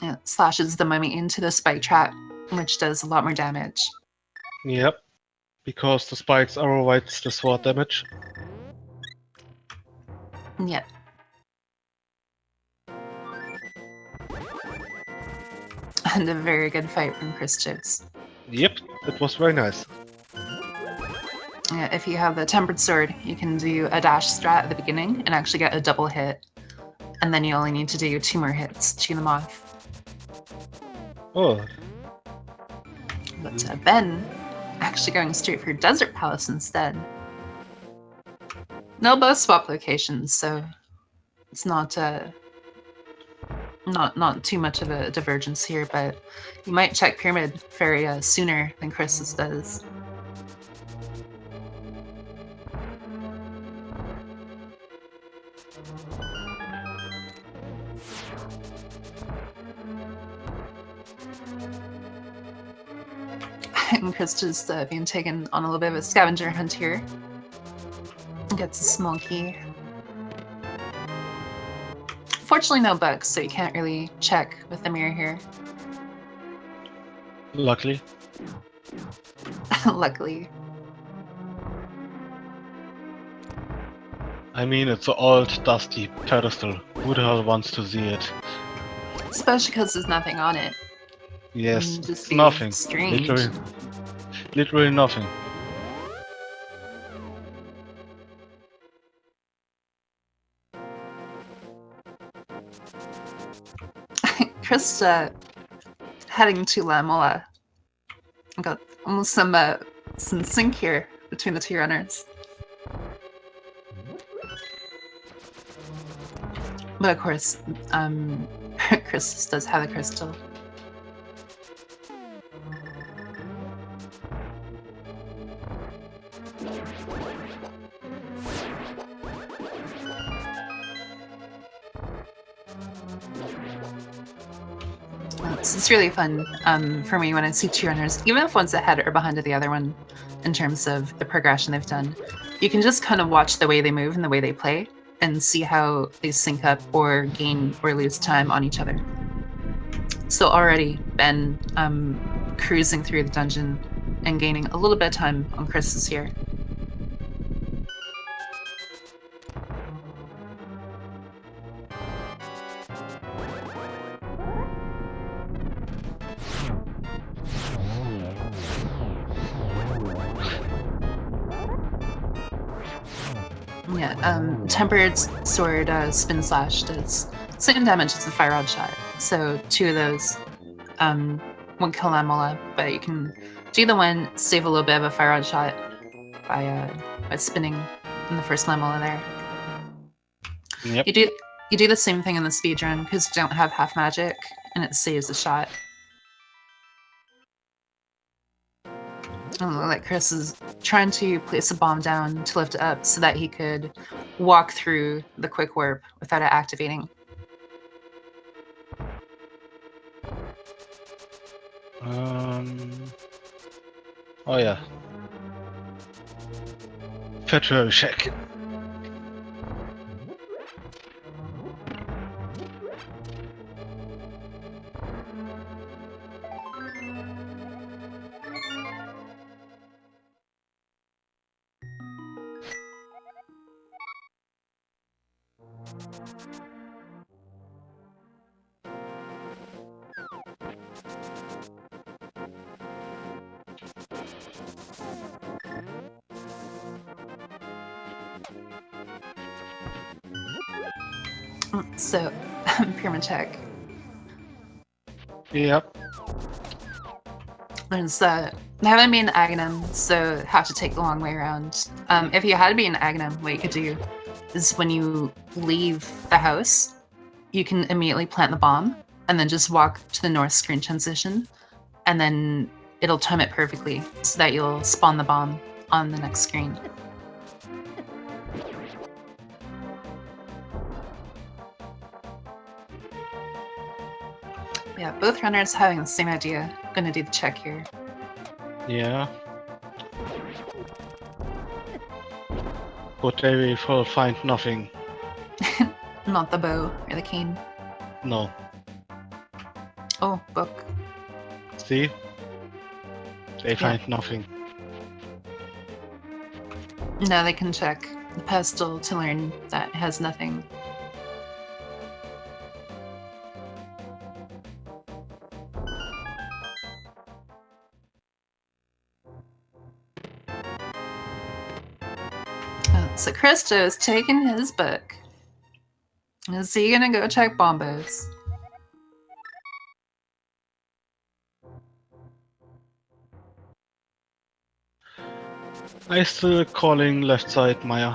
It slashes the mummy into the spike trap, which does a lot more damage. Yep. Because the spikes overrides the sword damage. Yep. And a very good fight from Christos. Yep, it was very nice. Yeah, if you have the tempered sword, you can do a dash strat at the beginning and actually get a double hit. And then you only need to do 2 more hits to get them off. Oh. But Ben actually going straight for Desert Palace instead. No both swap locations, so it's not too much of a divergence here, but you might check Pyramid very sooner than Christos does. And Christos being taken on a little bit of a scavenger hunt here. Gets a small key. Fortunately, no bugs, so you can't really check with the mirror here. Luckily. Luckily. I mean, it's an old, dusty pedestal. Who the hell wants to see it? Especially because there's nothing on it. Yes, Just it's be nothing. strange. Literally nothing. Chris heading to La Mola. Got almost some sync here between the 2 runners. But of course, Chris does have the crystal. It's really fun for me when I see 2 runners, even if one's ahead or behind of the other one in terms of the progression they've done. You can just kind of watch the way they move and the way they play and see how they sync up or gain or lose time on each other. So already Ben cruising through the dungeon and gaining a little bit of time on Chris's here. Yeah, tempered sword spin slash does same damage as the fire rod shot. So 2 of those won't kill Amola, but you can do the one, save a little bit of a fire rod shot by spinning in the first Lamola there. Yep. You do the same thing in the speedrun because you don't have half magic and it saves the shot. Like Chris is trying to place a bomb down to lift it up so that he could walk through the quick warp without it activating. Oh yeah. Fetcher check. So, pyramid check. Yep. There's they haven't been Aghanim, so have to take the long way around. If you had to be an Aghanim, what you could do is when you leave the house, you can immediately plant the bomb and then just walk to the north screen transition and then it'll time it perfectly so that you'll spawn the bomb on the next screen. Yeah, both runners having the same idea. I'm gonna do the check here. Yeah. But they will find nothing. Not the bow or the cane. No. Oh, book. See? They find nothing. No, they can check the pestle to learn that it has nothing. So Christo's taking his book. Is he gonna go check bombos? I still calling left side Maya.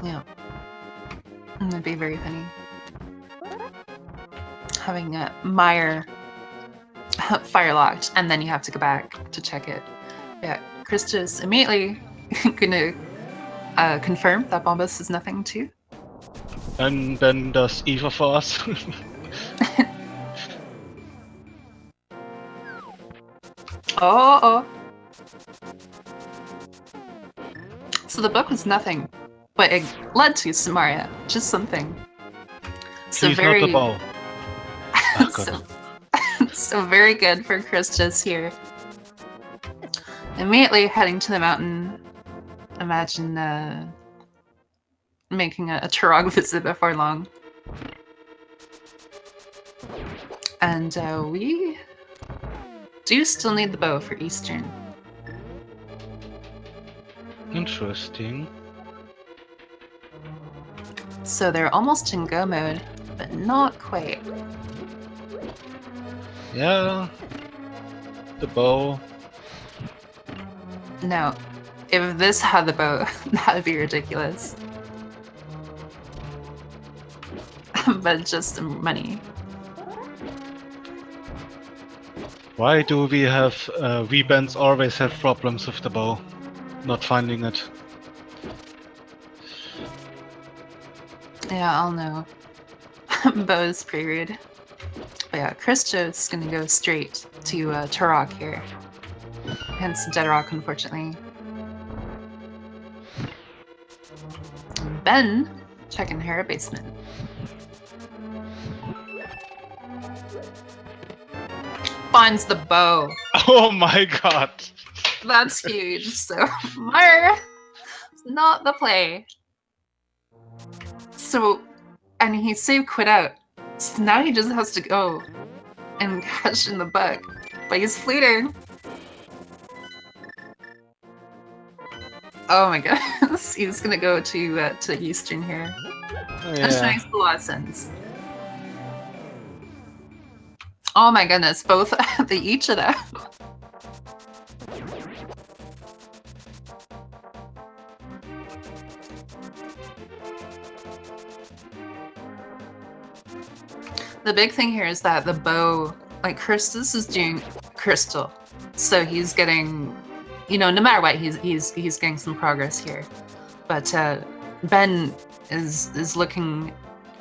Yeah. That'd be very funny. Having a Meyer firelocked, and then you have to go back to check it. Yeah, Christo's immediately gonna confirm that Bombus is nothing too. And then does Eva for us. Oh. So the book was nothing, but it led to Samaria, just something. So She's very, not the bow. Oh, God. so very good for Christos here. Immediately heading to the mountain. Imagine making a Turog visit before long. And we do still need the bow for Eastern. Interesting. So they're almost in go mode, but not quite. Yeah. The bow. No, if this had the bow, that would be ridiculous. But just the money. Why do we have V-bands always have problems with the bow? Not finding it. Yeah, I'll know. Bow's pretty rude. But yeah, Christo's gonna go straight to Turok here. Hence Dead Rock, unfortunately. Ben checking her basement. Finds the bow. Oh my god! That's huge. So Meyer, not the play. So, and he saved quit out. So now he just has to go and catch in the book. But he's fleeting. Oh my goodness, he's gonna go to Eastern here. Which makes a lot of sense. Oh my goodness, both each of them. The big thing here is that the bow, like Christos is doing crystal, so he's getting, you know, no matter what, he's getting some progress here. But Ben is looking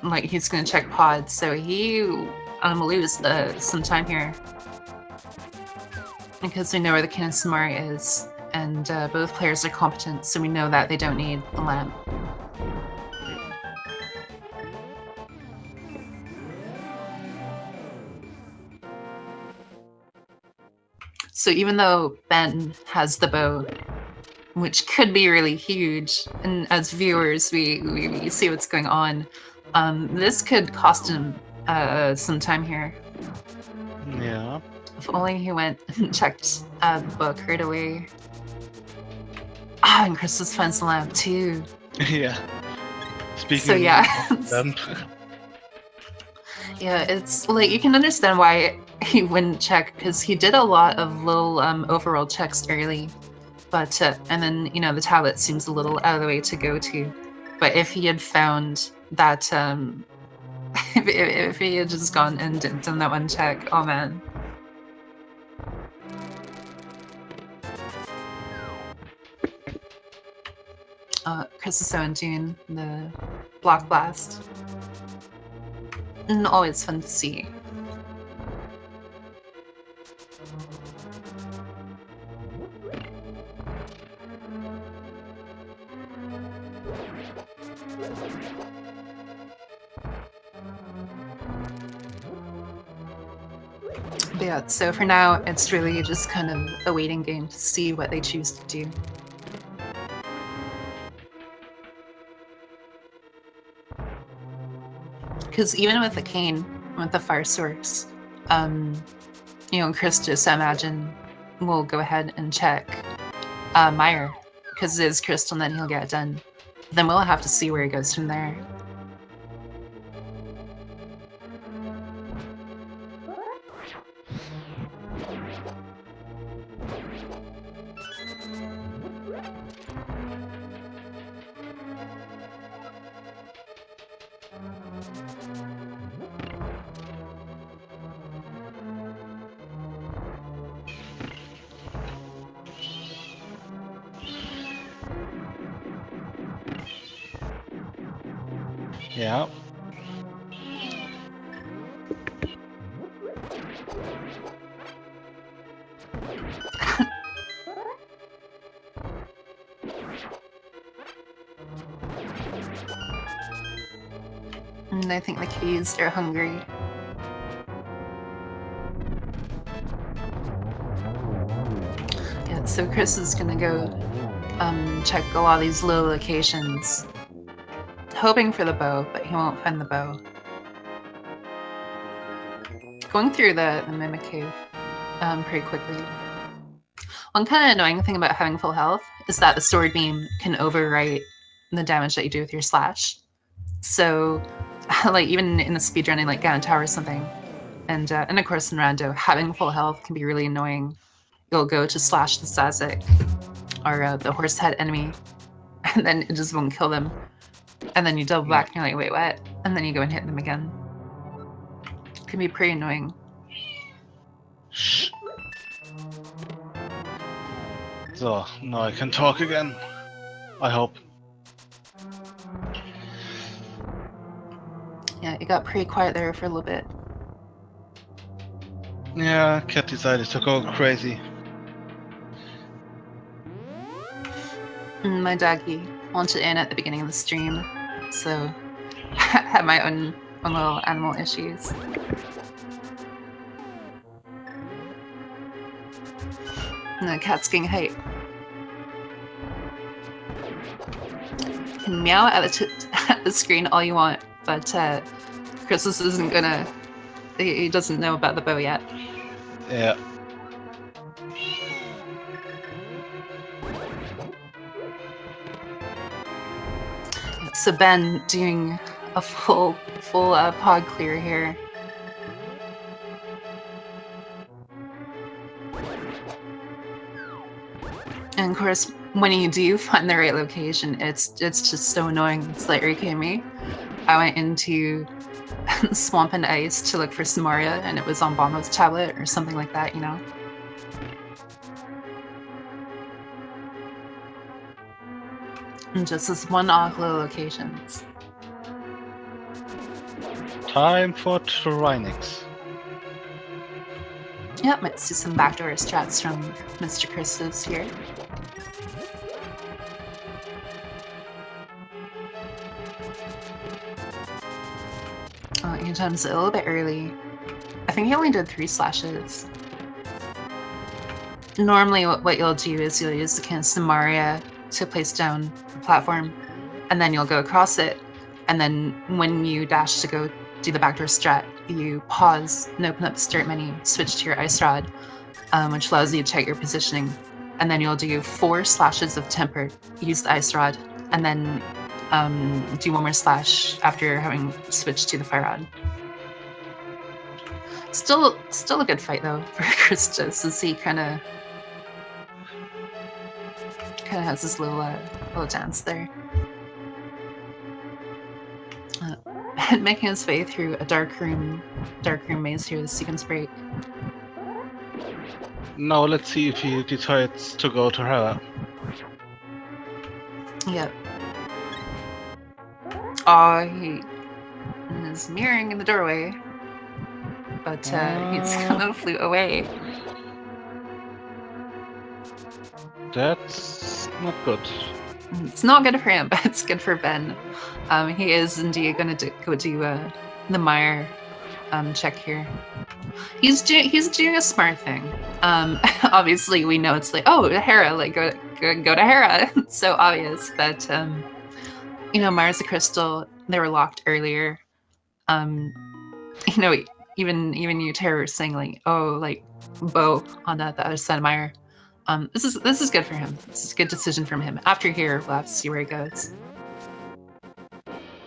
like he's going to check pods, so he lose some time here because we know where the King of Samaria is, and both players are competent, so we know that they don't need the lamp. So even though Ben has the bow, which could be really huge, and as viewers we see what's going on, this could cost him some time here. Yeah. If only he went and checked the book right away. Ah, and Christos finds the lamp too. Yeah. Speaking So yeah, of them. yeah, it's like you can understand why he wouldn't check, because he did a lot of little overworld checks early, but and then, you know, the tablet seems a little out of the way to go to. But if he had found that if if he had just gone and done that one check, oh man. ChristosOwen doing the block blast. And always fun to see. But yeah, so for now, it's really just kind of a waiting game to see what they choose to do. Because even with the cane, with the fire source, you know, Christos, I imagine, will go ahead and check Meyer, because it is Crystal, and then he'll get it done. Then we'll have to see where he goes from there. Yeah. And I think the kitties are hungry. Yeah, so Chris is gonna go check a lot of these low locations, hoping for the bow, but he won't find the bow. Going through the Mimic Cave pretty quickly. One kind of annoying thing about having full health is that the sword beam can overwrite the damage that you do with your slash. So, like, even in the speedrunning, like Ganon Tower or something, and of course in Rando, having full health can be really annoying. You'll go to slash the Zazik or the horse head enemy, and then it just won't kill them. And then you double back and you're like, wait, what? And then you go and hit them again. It can be pretty annoying. Shh. So, now I can talk again. I hope. Yeah, it got pretty quiet there for a little bit. Yeah, cat decided to go crazy. My doggy wanted in at the beginning of the stream, so I had my own little animal issues. And the cat's getting hype. You can meow at the screen all you want, but Christmas isn't gonna. He doesn't know about the bow yet. Yeah. So Ben doing a full pod clear here. And of course, when you do find the right location, it's just so annoying. It's like me. I went into Swamp and Ice to look for Samaria, and it was on Bombo's tablet or something like that, you know? And just this one-off little locations. Time for Trinix. Yep, let's see some backdoor strats from Mr. Christos here. Oh, Anton's a little bit early. I think he only did 3 slashes. Normally what you'll do is you'll use the can of Samaria to place down the platform, and then you'll go across it, and then when you dash to go do the backdoor strat, you pause and open up the start menu, switch to your ice rod, which allows you to check your positioning, and then you'll do 4 slashes of temper, use the ice rod, and then do 1 more slash after having switched to the fire rod. Still a good fight though for Christos, as he kind of has this little dance there. making his way through a dark room maze here, the sequence break. Now let's see if he decides to go to her. Yep. Oh, he is mirroring in the doorway, but he's kind of flew away. That's not good. It's not good for him, but it's good for Ben. He is indeed going to go do the Meyer check here. He's doing a smart thing. Obviously, we know it's like, oh, Hera, like go to Hera. It's so obvious, but you know, Meyer's a crystal. They were locked earlier. You know, even you, Tara, were saying like, oh, like Bo on the other side of Meyer. This is good for him. This is a good decision from him. After here, we'll have to see where he goes.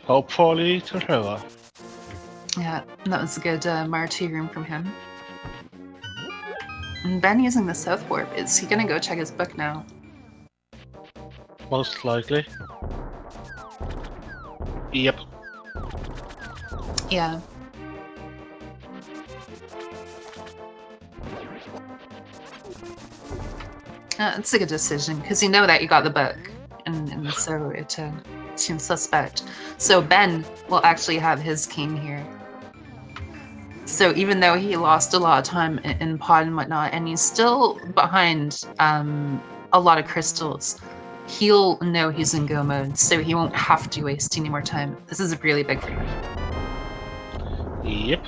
Hopefully to Hera. Yeah, that was a good Mar 2 room from him. And Ben using the South Warp. Is he gonna go check his book now? Most likely. Yep. Yeah. It's a good decision, because you know that you got the book, and so it seems suspect. So Ben will actually have his king here. So even though he lost a lot of time in pod and whatnot, and he's still behind a lot of crystals, he'll know he's in go mode, so he won't have to waste any more time. This is really big for him. Yep.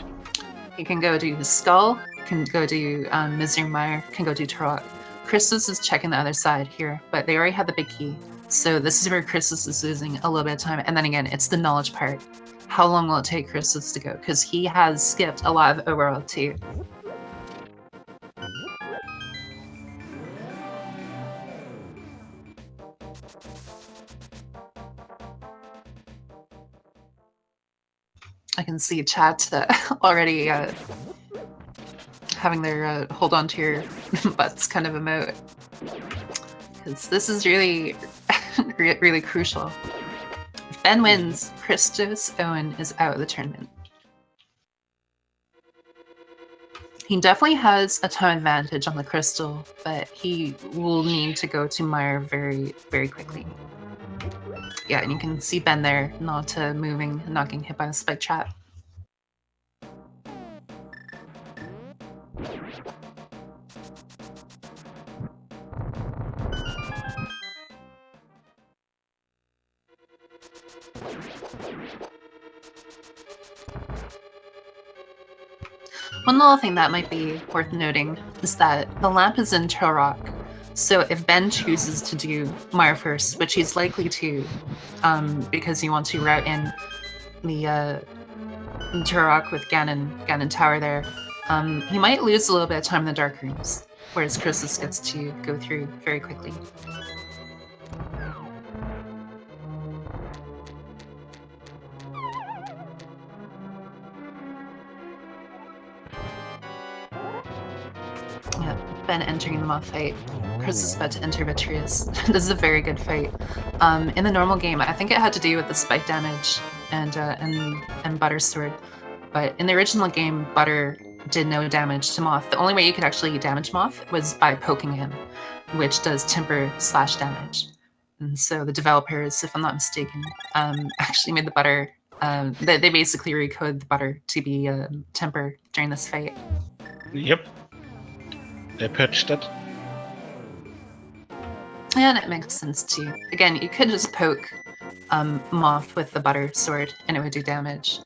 He can go do his skull, can go do Mizermeyer, can go do Turok. Christos is checking the other side here, but they already had the big key. So this is where Christos is losing a little bit of time. And then again, it's the knowledge part. How long will it take Christos to go? Because he has skipped a lot of overworld too. I can see chat already having their hold on to your butts kind of emote. Because this is really, really crucial. If Ben wins, ChristosOwen is out of the tournament. He definitely has a time advantage on the crystal, but he will need to go to Meyer very, very quickly. Yeah, and you can see Ben there not moving and not getting hit by the spike trap. One little thing that might be worth noting is that the lamp is in Turok, so if Ben chooses to do Meyer first, which he's likely to, because he wants to route in the Turok with Ganon Tower there, he might lose a little bit of time in the dark rooms, whereas Christos gets to go through very quickly. Yeah, Ben entering the moth fight. Chris is about to enter Vitreous. This is a very good fight. In the normal game, I think it had to do with the spike damage and Butter's sword. But in the original game, Butter did no damage to Moth. The only way you could actually damage Moth was by poking him, which does temper/damage. And so the developers, if I'm not mistaken, actually made the Butter. They basically recoded the Butter to be temper during this fight. Yep. They patched it. And it makes sense too. Again, you could just poke Moth with the Butter sword and it would do damage.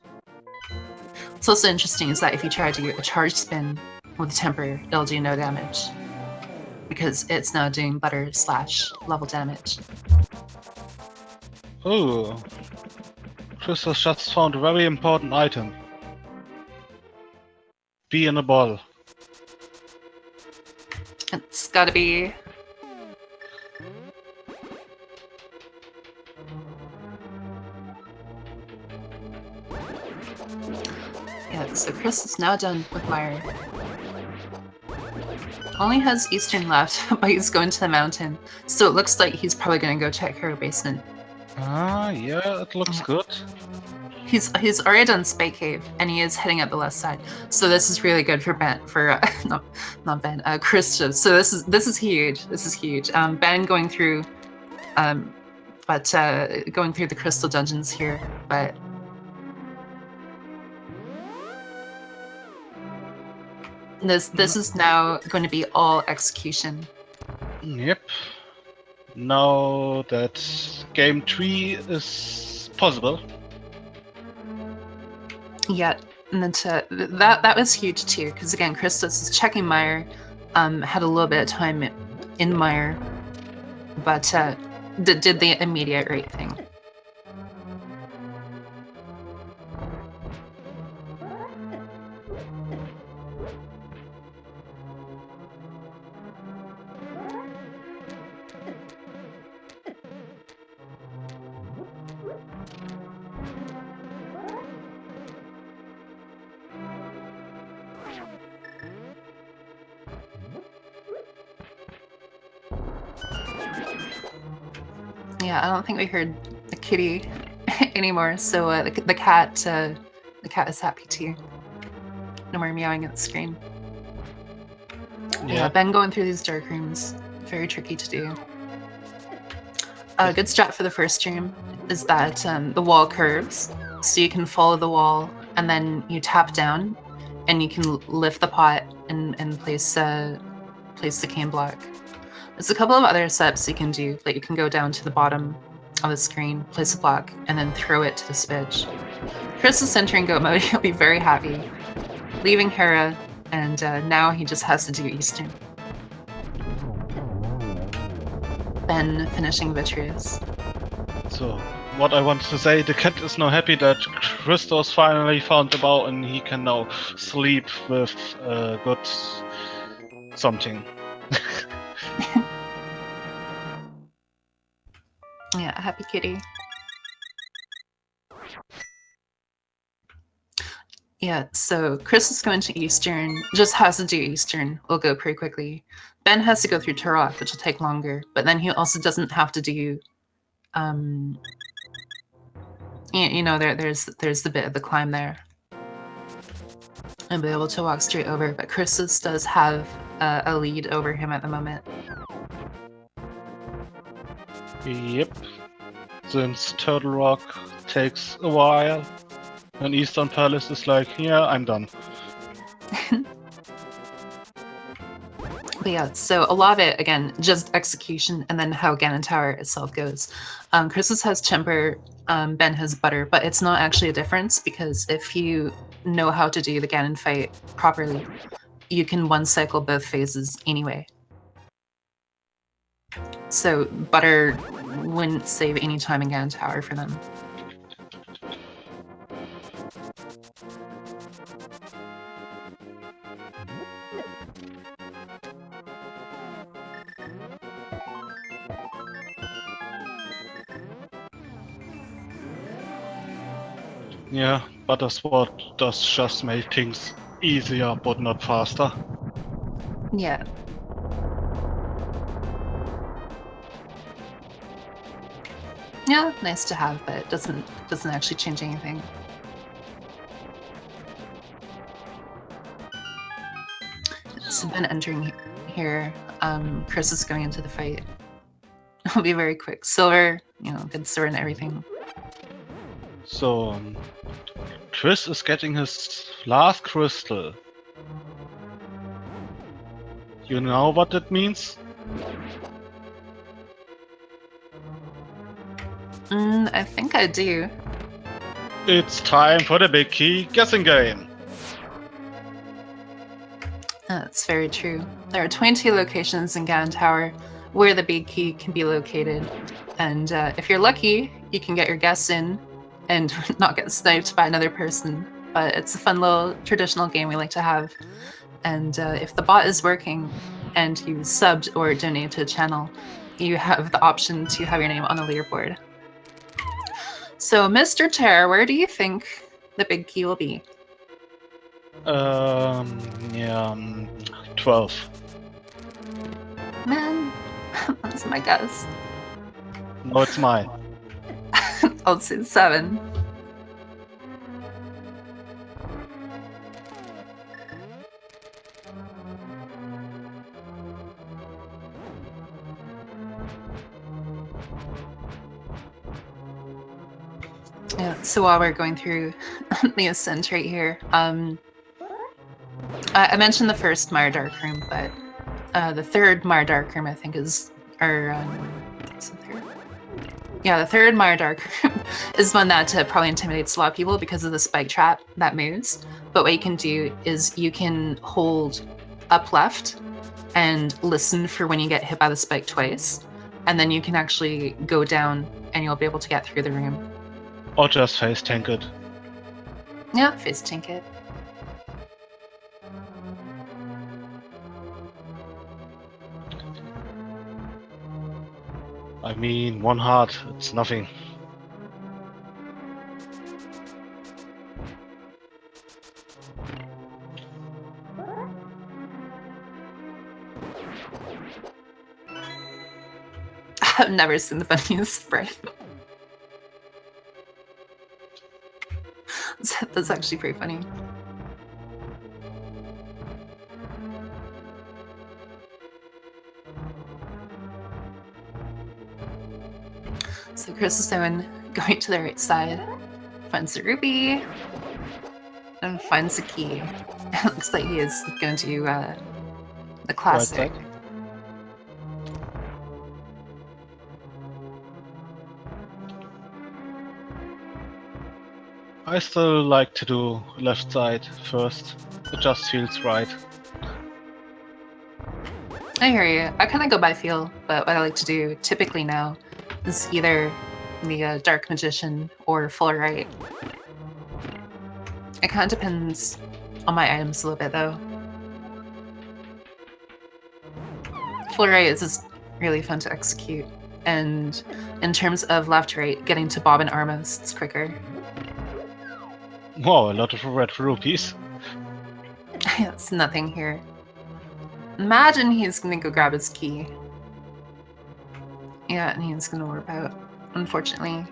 What's also interesting is that if you try to do a charge spin with temper, it'll do no damage. Because it's now doing Butter/level damage. Oh. Christos just found a very important item. Bee in a ball. It's gotta be... Yeah, so Chris is now done with Meyer. Only has Eastern left, but he's going to the mountain. So it looks like he's probably gonna go check her basement. Ah, yeah, it looks good. He's already done Spike Cave, and he is heading up the left side. So this is really good for Ben, for not Ben, Christos. So this is huge. This is huge. Ben going through, going through the crystal dungeons here, but this is now going to be all execution. Yep. Now that game 3 is possible. Yeah, and then that was huge too, because again, Christos is checking Meyer, had a little bit of time in Meyer, but did the immediate right thing. Yeah, I don't think we heard the kitty anymore, so the cat is happy too. No more meowing at the screen. Yeah, Ben going through these dark rooms, very tricky to do. A good strat for the first stream is that the wall curves, so you can follow the wall, and then you tap down, and you can lift the pot and place the cane block. There's a couple of other steps you can do. Like you can go down to the bottom of the screen, place a block, and then throw it to the spidge. Chris is entering goat mode. He'll be very happy. Leaving Hera, and now he just has to do Eastern. Ben finishing Vitreous. So, what I wanted to say, the cat is now happy that Christos finally found the bow and he can now sleep with good something. Yeah, happy kitty. Yeah, so Chris is going to Eastern, just has to do Eastern, will go pretty quickly. Ben has to go through Turok, which will take longer, but then he also doesn't have to do, you know, there's the bit of the climb there. And be able to walk straight over, but Christos does have a lead over him at the moment. Yep. Since Turtle Rock takes a while, and Eastern Palace is like, yeah, I'm done. But yeah, so a lot of it, again, just execution and then how Ganon Tower itself goes. Christos has Chimper, Ben has Butter, but it's not actually a difference because if you know how to do the Ganon fight properly, you can one cycle both phases anyway. So Butter wouldn't save any time in Ganon Tower for them. Yeah, Butter Sword does just make things easier but not faster. Yeah. Yeah, nice to have, but it doesn't actually change anything. So Ben entering here, Chris is going into the fight. It'll be very quick. Silver, you know, good sword and everything. So, Chris is getting his last crystal. You know what that means? I think I do. It's time for the big key guessing game. That's very true. There are 22 locations in Ganon Tower where the big key can be located. And if you're lucky, you can get your guess in and not get sniped by another person. But it's a fun little traditional game we like to have. And if the bot is working and you subbed or donated to a channel, you have the option to have your name on the leaderboard. So, Mr. Terror, where do you think the big key will be? 12. Man, that's my guess. No, it's mine. I'll say 7. Yeah, so while we're going through the ascent right here, I mentioned the first Mire Dark Room, but the third Mire Dark Room, I think, is the third? Yeah, the third Mire Dark Room is one that probably intimidates a lot of people because of the spike trap that moves. But what you can do is you can hold up left and listen for when you get hit by the spike twice, and then you can actually go down and you'll be able to get through the room. Or just face tank it. Yeah, face tank it. I mean, 1 heart, it's nothing. I've never seen the funniest spray. That's actually pretty funny. So ChristosOwen going to the right side, finds the ruby, and finds the key. It looks like he is going to do the classic. Right side. I still like to do left side first. It just feels right. I hear you. I kind of go by feel, but what I like to do typically now is either the Dark Magician or Full Right. It kind of depends on my items a little bit, though. Full Right is just really fun to execute, and in terms of left-right, getting to Bob and Armos, it's quicker. Wow, a lot of red rupees. It's nothing here. Imagine he's gonna go grab his key. Yeah, and he's gonna warp out, unfortunately.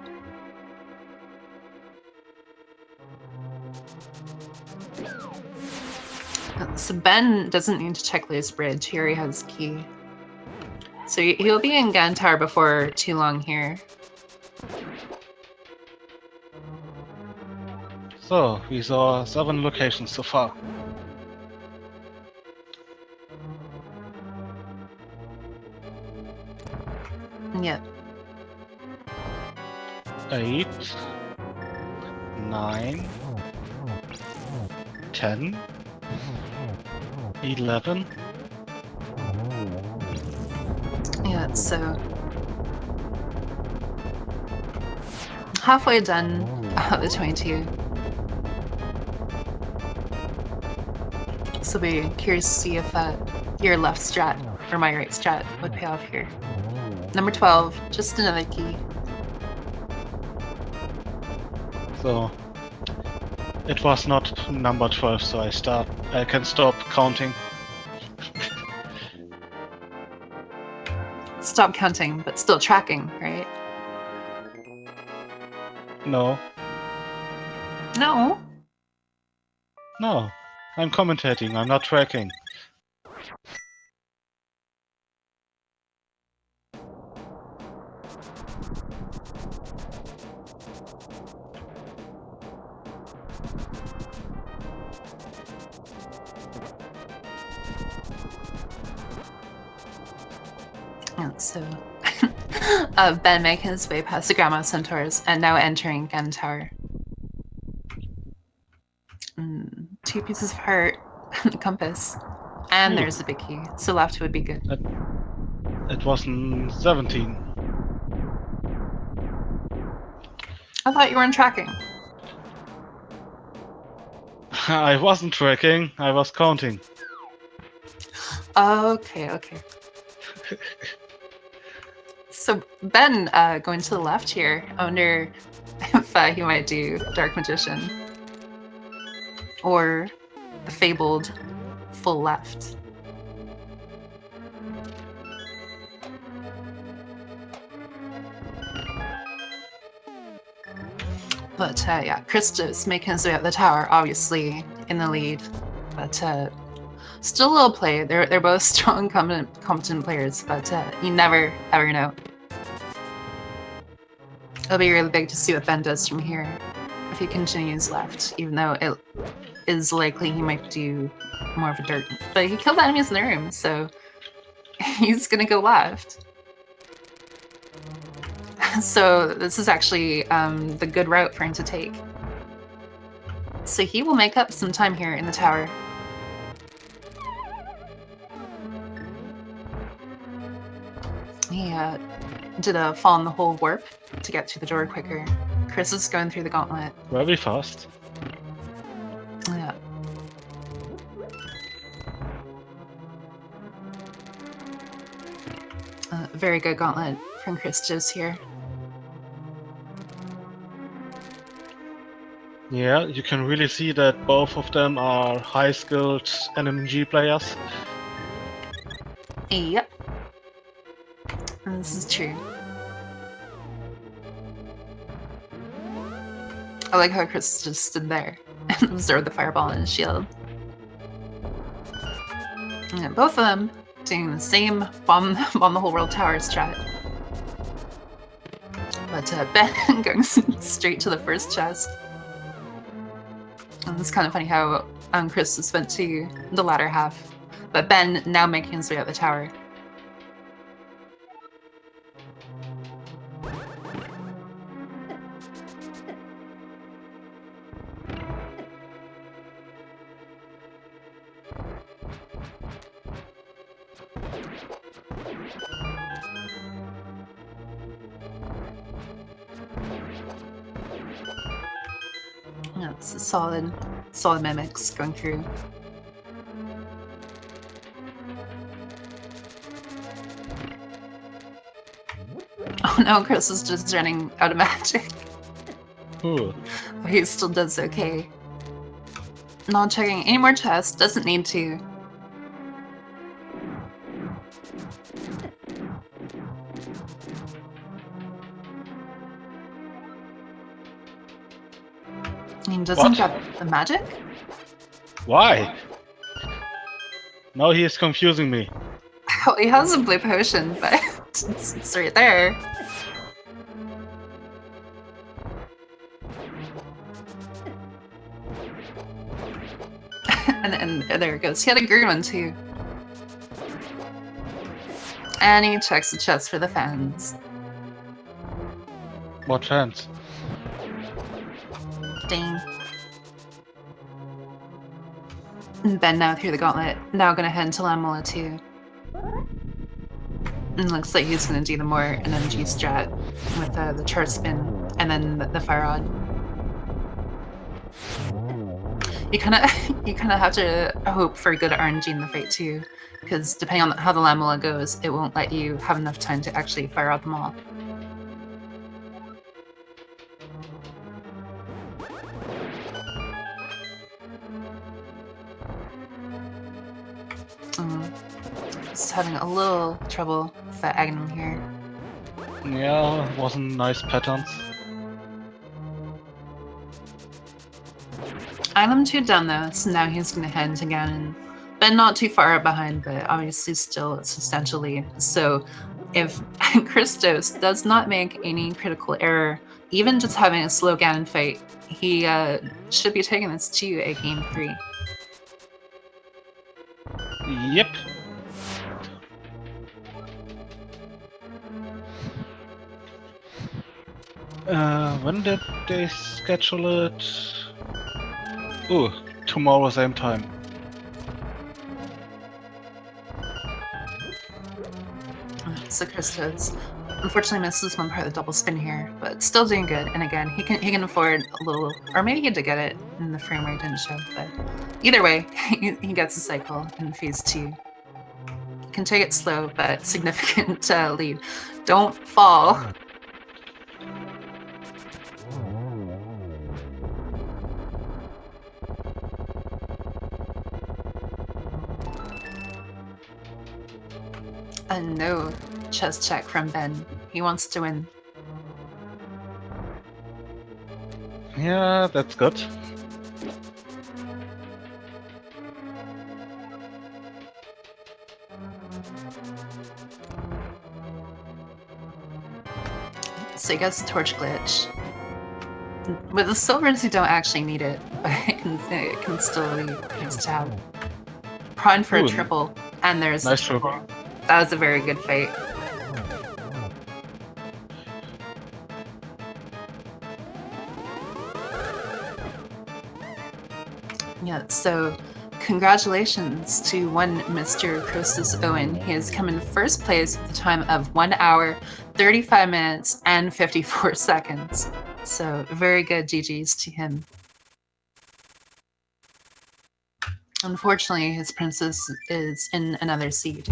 So Ben doesn't need to check Lay's bridge. He already has key. So he'll be in Gan Tower before too long here. So, we saw 7 locations so far. Yep. 8, 9, 10, 11. Yeah, so halfway done of the 22. So be curious to see if your left strat or my right strat would pay off here. Number 12, just another key. So, it was not number 12, so I can stop counting. Stop counting, but still tracking, right? No, No. no. I'm commentating, I'm not tracking. And so Ben making his way past the Grandma Centaurs and now entering Gan Tower. 2 pieces of heart, the compass, and Ooh. there's the big key. So left would be good. It wasn't 17. I thought you weren't tracking. I wasn't tracking, I was counting. Okay. So Ben going to the left here. I wonder if he might do Dark Magician or the fabled full left. But yeah, Christos making his way up the tower, obviously in the lead, but still a little play. They're both strong, competent players, but you never ever know. It'll be really big to see what Ben does from here if he continues left, even though it is likely he might do more of a dirt. But he killed enemies in the room, so he's gonna go left. So this is actually the good route for him to take. So he will make up some time here in the tower. He did a fall in the hole warp to get to the door quicker. Chris is going through the gauntlet. Very fast. Yeah. Very good gauntlet from Christos here. Yeah, you can really see that both of them are high-skilled NMG players. Yep. This is true. I like how Chris just stood there and observed the fireball in his shield. Yeah, both of them doing the same bomb the whole world tower strat. But Ben going straight to the first chest. And it's kind of funny how Chris just went to the latter half. But Ben now making his way up the tower. Yeah, it's a solid mimics going through. Oh no, Chris is just running out of magic. Ooh. But he still does okay. Not checking any more chests, doesn't need to. He doesn't What? get the magic? Why? Now he is confusing me. Well, he has a blue potion, but it's right there. and there it goes. He had a green one too. And he checks the chest for the fans. What chance? Dang. And Ben now through the gauntlet. Now gonna head into Lamola too. And looks like he's gonna do the more NMG strat with the chart spin and then the fire rod. You kind of have to hope for good RNG in the fight too, because depending on how the Lamola goes, it won't let you have enough time to actually fire out them all. Just having a little trouble with that Aghanim here. Yeah, wasn't nice patterns. Aghanim 2 down though, so now he's gonna head into Ganon. Ben not too far behind, but obviously still substantially. So if Christos does not make any critical error, even just having a slow Ganon fight, he should be taking this to a game 3. Yep. When did they schedule it? Ooh, tomorrow same time. So Christos unfortunately misses one part of the double spin here, but still doing good. And again, he can afford a little, or maybe he did get it in the frame rate didn't show, but either way, he gets a cycle in phase 2. Can take it slow, but significant lead. Don't fall. A no chest check from Ben. He wants to win. Yeah, that's good. so you guess torch glitch. With the silvers, you don't actually need it, but it can still be used to have. Prawn for a triple, and there's nice triple. That was a very good fight. Yeah, so congratulations to one Mr. ChristosOwen. He has come in first place with a time of 1 hour, 35 minutes, and 54 seconds. So very good GGs to him. Unfortunately, his princess is in another seed.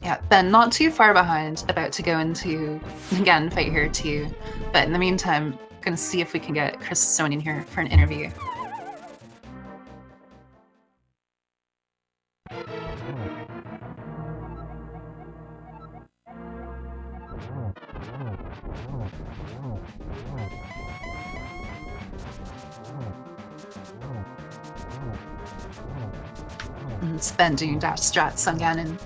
Yeah, Ben, not too far behind, about to go into, again, fight here too. But in the meantime, I'm gonna see if we can get ChristosOwen in here for an interview. It's Ben doing dash strats on Ganon.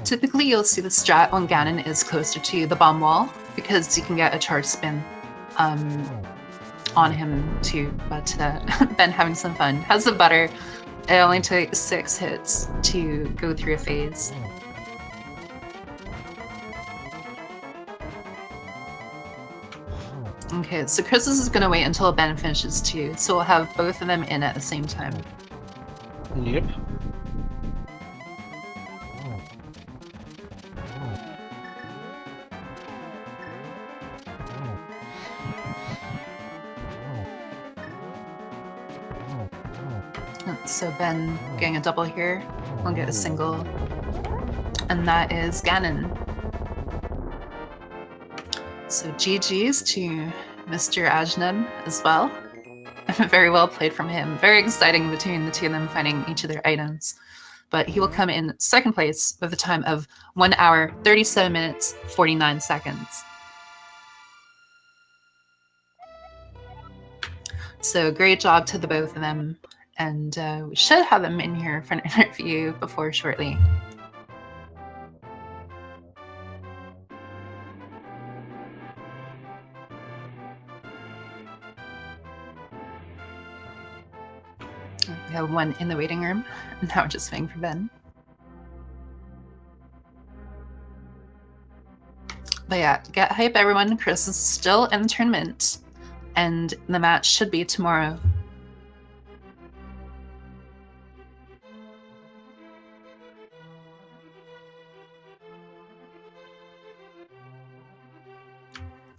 Typically, you'll see the strat on Ganon is closer to the bomb wall because you can get a charge spin on him too. But Ben having some fun. Has the butter. It only takes 6 hits to go through a phase. Okay, so Christos is going to wait until Ben finishes too, so we'll have both of them in at the same time. Yep. So Ben getting a double here, we'll get a single, and that is Ganon. So GG's to Mr. Ajneb as well. Very well played from him. Very exciting between the two of them finding each of their items. But he will come in second place with a time of 1 hour, 37 minutes, 49 seconds. So great job to the both of them. And we should have them in here for an interview before shortly. We have one in the waiting room. Now we're just waiting for Ben. But yeah, get hype everyone. Chris is still in the tournament. And the match should be tomorrow.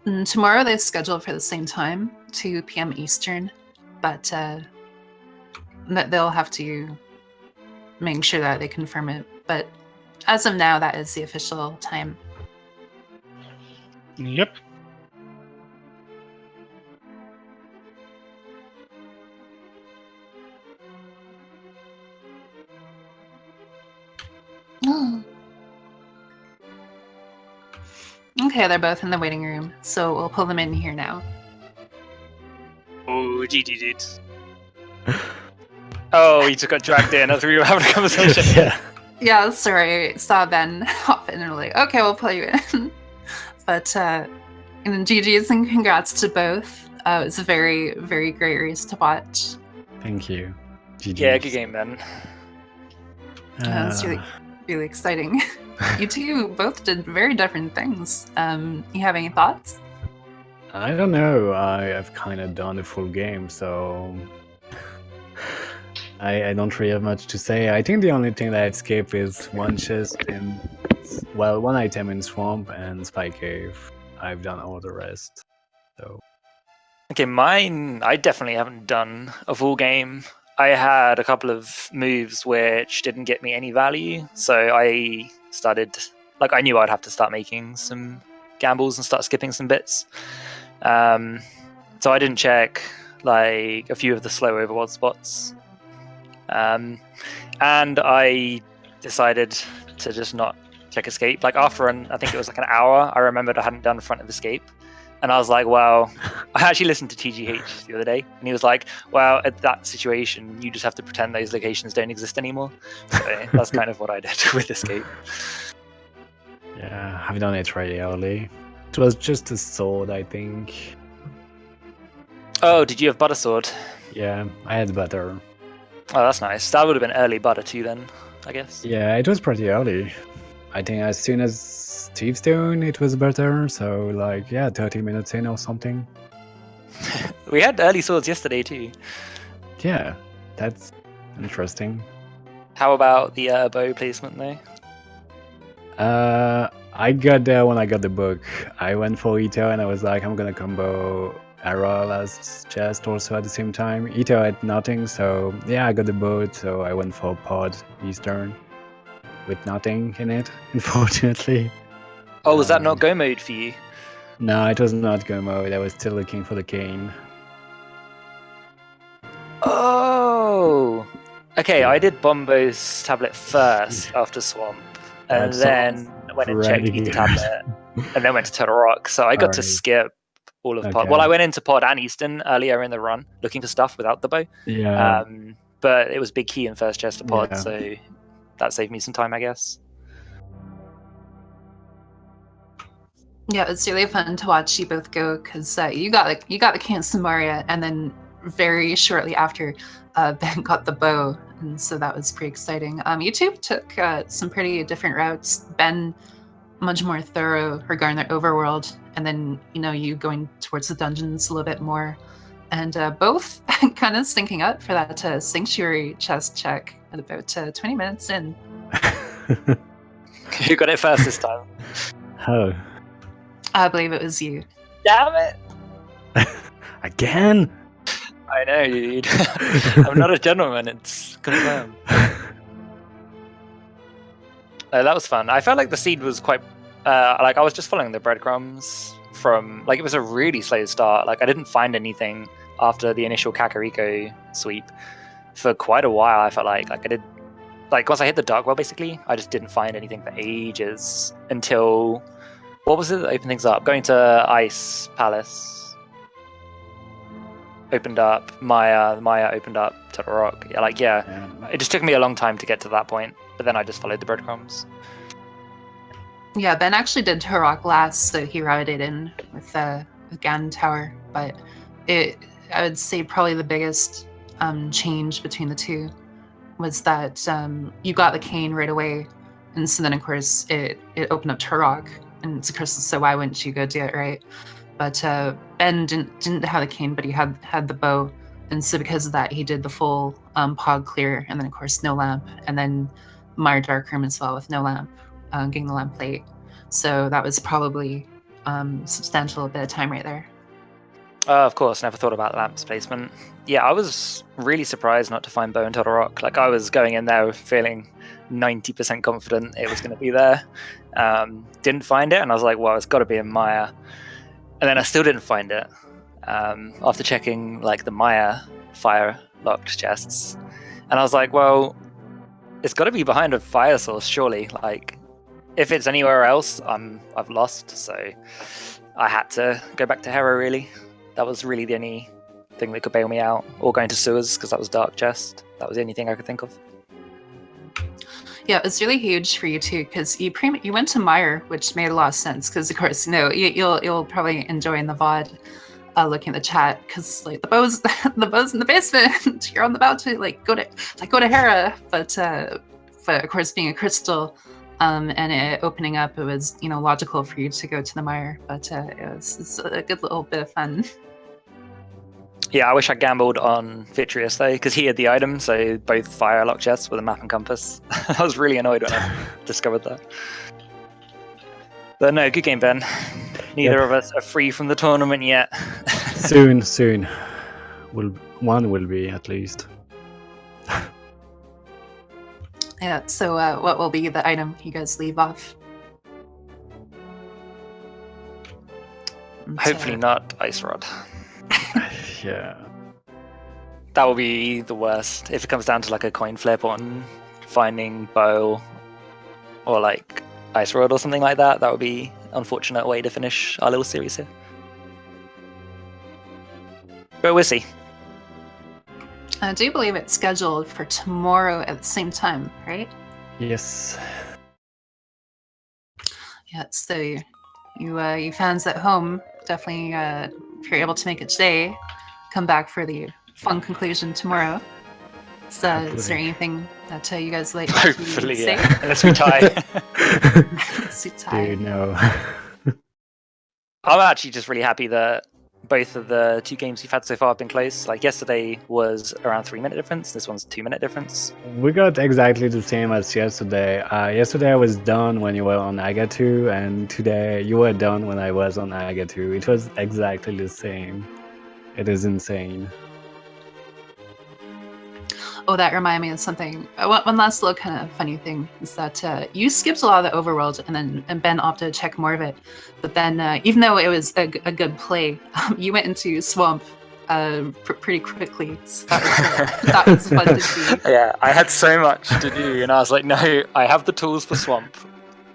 And tomorrow they're scheduled for the same time, 2 p.m. Eastern, but they'll have to make sure that they confirm it. But as of now, that is the official time. Yep. Okay, they're both in the waiting room, so we'll pull them in here now. Oh, GG, dude. Oh, you just got dragged in as we were having a conversation. Yeah. Yeah, sorry, saw Ben hop in and we're like, okay, we'll pull you in. But and GG's and congrats to both. It was a very, very great race to watch. Thank you. GG. Yeah, good game, man. It's really, really exciting. You two both did very different things. You have any thoughts? I don't know. I've kind of done a full game, so I don't really have much to say. I think the only thing that I've skipped is one chest in, well, one item in Swamp and Spy Cave. I've done all the rest. So. Okay, mine, I definitely haven't done a full game. I had a couple of moves which didn't get me any value, so I started, like, I knew I'd have to start making some gambles and start skipping some bits. So I didn't check, like, a few of the slow overworld spots. And I decided to just not check escape. Like, after I think it was like an hour, I remembered I hadn't done front of escape. And I was like, well, I actually listened to TGH the other day, and he was like, well, at that situation, you just have to pretend those locations don't exist anymore. So that's kind of what I did with Escape. Yeah, I've done it really early. It was just a sword, I think. Oh, did you have Butter Sword? Yeah, I had butter. Oh, that's nice. That would have been early Butter too then, I guess. Yeah, it was pretty early. I think as soon as Steve Stone, it was better. So like, yeah, 30 minutes in or something. We had early swords yesterday too. Yeah, that's interesting. How about the bow placement though? I got there when I got the book. I went for Ito and I was like, I'm gonna combo Era last chest also at the same time. Ito had nothing, so yeah, I got the boat, so I went for Pod Eastern with nothing in it, unfortunately. Oh, was that not go mode for you? No, it was not go mode. I was still looking for the cane. Oh! Okay, I did Bombo's tablet first after Swamp, and That then went and checked pretty Ether good. tablet, and then went to Turtle Rock. So I got to Alright. skip all of Pod. Okay. Well, I went into Pod and Eastern earlier in the run, looking for stuff without the bow. Yeah. But it was big key in first chest to Pod, Yeah. so that saved me some time, I guess. Yeah, it's really fun to watch you both go because you got the can Samaria, and then very shortly after, Ben got the bow, and so that was pretty exciting. You two took some pretty different routes. Ben much more thorough regarding the overworld, and then you going towards the dungeons a little bit more, and both kind of syncing up for that sanctuary chest check at about 20 minutes in. Who got it first this time? Oh. I believe it was you. Damn it! Again? I know, dude. I'm not a gentleman, it's confirmed. That was fun. I felt like the seed was quite... like, I was just following the breadcrumbs from... Like, it was a really slow start. Like, I didn't find anything after the initial Kakariko sweep for quite a while. I felt like I did... Like, once I hit the Dark Well, basically, I just didn't find anything for ages until... What was it that opened things up? Going to Ice Palace opened up. Maya opened up Turtle Rock. Yeah. It just took me a long time to get to that point, but then I just followed the breadcrumbs. Yeah, Ben actually did Turok last, so he routed in with Gan Tower, but I would say probably the biggest change between the two was that you got the cane right away, and so then of course it opened up Turok. And it's a crystal, so why wouldn't you go do it, right? But Ben didn't have the cane, but he had the bow, and so because of that, he did the full pod clear, and then of course no lamp, and then Mire Darkroom as well with no lamp, getting the lamp plate. So that was probably substantial bit of time right there. Of course, never thought about lamps placement. Yeah, I was really surprised not to find bow in Turtle Rock. Like, I was going in there feeling 90% confident it was going to be there. Didn't find it, and I was like, well, it's got to be in Maya. And then I still didn't find it. After checking, like, the Maya fire-locked chests. And I was like, well, it's got to be behind a fire source, surely. Like, if it's anywhere else, I've lost. So I had to go back to Hera, really. That was really the only thing that could bail me out. Or going to sewers, because that was dark chest. That was the only thing I could think of. Yeah, it was really huge for you too, because you went to Mire, which made a lot of sense. Because of course, you'll probably enjoy in the VOD looking at the chat, because like the bow's in the basement. You're on the about to go to Hera, but of course being a crystal, and it opening up, it was logical for you to go to the Mire. But it's a good little bit of fun. Yeah, I wish I gambled on Vitrius though, because he had the item, so both fire lock chests with a map and compass. I was really annoyed when I discovered that. But no, good game, Ben. Neither of us are free from the tournament yet. Soon. One will be at least. Yeah. So, what will be the item you guys leave off? Hopefully not Ice Rod. Yeah. That will be the worst. If it comes down to like a coin flip on finding bow or like Ice Rod or something like that, that would be an unfortunate way to finish our little series here. But we'll see. I do believe it's scheduled for tomorrow at the same time, right? Yes. Yeah, so you fans at home, definitely, if you're able to make it today, come back for the fun conclusion tomorrow. Is there Hopefully. anything that you guys like to Hopefully, say? yeah. Unless we tie. Suit tie. Dude, no. I'm actually just really happy that both of the 2 games we've had so far have been close. Like yesterday was around 3-minute difference. This one's 2-minute difference. We got exactly the same as yesterday. Yesterday I was done when you were on Aga 2, and today you were done when I was on Aga 2. It was exactly the same. It is insane. Oh, that reminded me of something. One last little kind of funny thing is that you skipped a lot of the overworld, and Ben opted to check more of it. But then, even though it was a good play, you went into Swamp pretty quickly. So that was fun to see. Yeah, I had so much to do, and I was like, no, I have the tools for Swamp.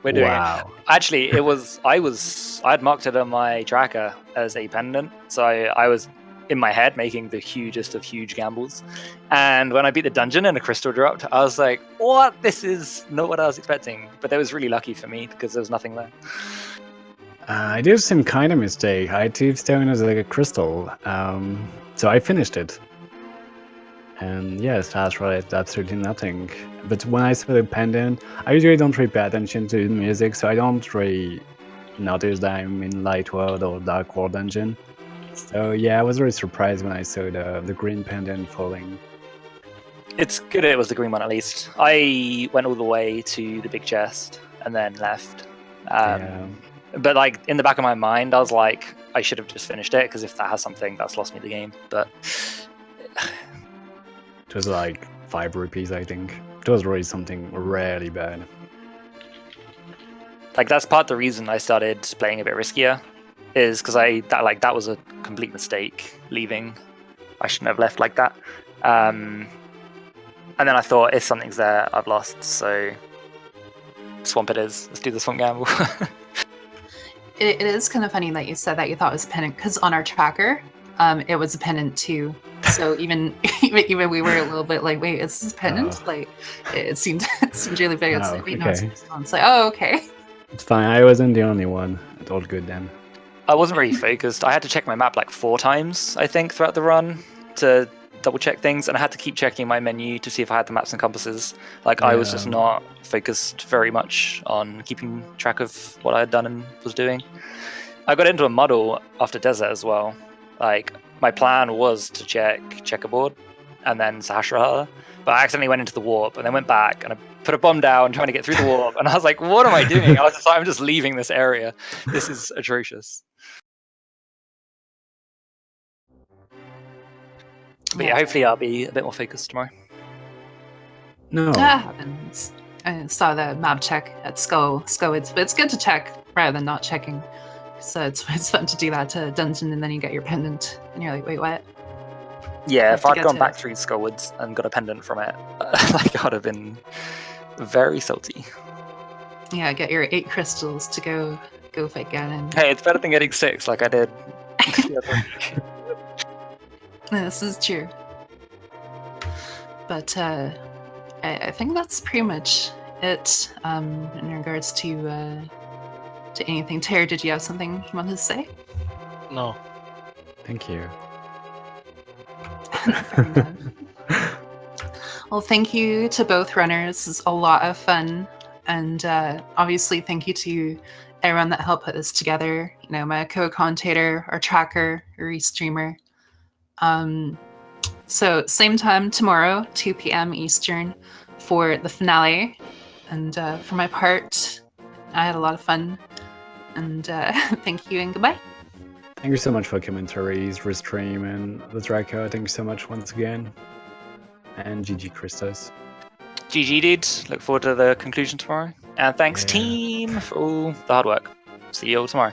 We're doing it. Actually, I had marked it on my tracker as a pendant, so I was in my head making the hugest of huge gambles. And when I beat the dungeon and a crystal dropped, I was like, what? This is not what I was expecting. But that was really lucky for me because there was nothing there. I did some kind of mistake. I keep staring at like a crystal. So I finished it. And yes, that's right, absolutely nothing. But when I saw the pendant, I usually don't really pay attention to the music, so I don't really notice that I'm in Light World or Dark World dungeon. So yeah, I was really surprised when I saw the green pendant falling. It's good it was the green one at least. I went all the way to the big chest and then left. But like in the back of my mind, I was like, I should have just finished it because if that has something, that's lost me the game. But it was like 5 rupees, I think. It was really something really bad. Like that's part of the reason I started playing a bit riskier. Is because that was a complete mistake leaving. I shouldn't have left like that. And then I thought if something's there, I've lost. So Swamp it is. Let's do the Swamp gamble. It is kind of funny that you said that you thought it was a pendant because on our tracker, it was a pendant too. So even we were a little bit like, wait, is this a pendant? Like it seemed really big. It's like, wait, no, it's like, oh, okay. It's fine. I wasn't the only one. It's all good then. I wasn't very focused. I had to check my map like 4 times, I think, throughout the run to double check things, and I had to keep checking my menu to see if I had the maps and compasses. Like I was just not focused very much on keeping track of what I had done and was doing. I got into a muddle after Desert as well. Like my plan was to check Checkerboard and then Sahasrara, but I accidentally went into the warp and then went back and I put a bomb down trying to get through the warp, and I was like, what am I doing? I was just like, I'm just leaving this area. This is atrocious. But yeah, hopefully I'll be a bit more focused tomorrow. No. That happens. I saw the map check at Skullwoods, but it's good to check rather than not checking. So it's fun to do that to dungeon and then you get your pendant and you're like, wait, what? Yeah, if I'd gone back through Skullwoods and got a pendant from it, like I'd have been very salty. Yeah, get your 8 crystals to go fight Ganon. Hey, it's better than getting 6 like I did the other week. This is true. But I think that's pretty much it in regards to anything. Tara, did you have something you wanted to say? No. Thank you. Well, thank you to both runners. It's a lot of fun. And obviously, thank you to everyone that helped put this together. You know, my co-commentator, our tracker, our restreamer. So same time tomorrow, 2 p.m. Eastern for the finale. And for my part, I had a lot of fun. And thank you and goodbye. Thank you so much for commentaries, restream, and the tracker. Thank you so much once again. And GG Christos. GG, dude. Look forward to the conclusion tomorrow. And thanks, team, for all the hard work. See you all tomorrow.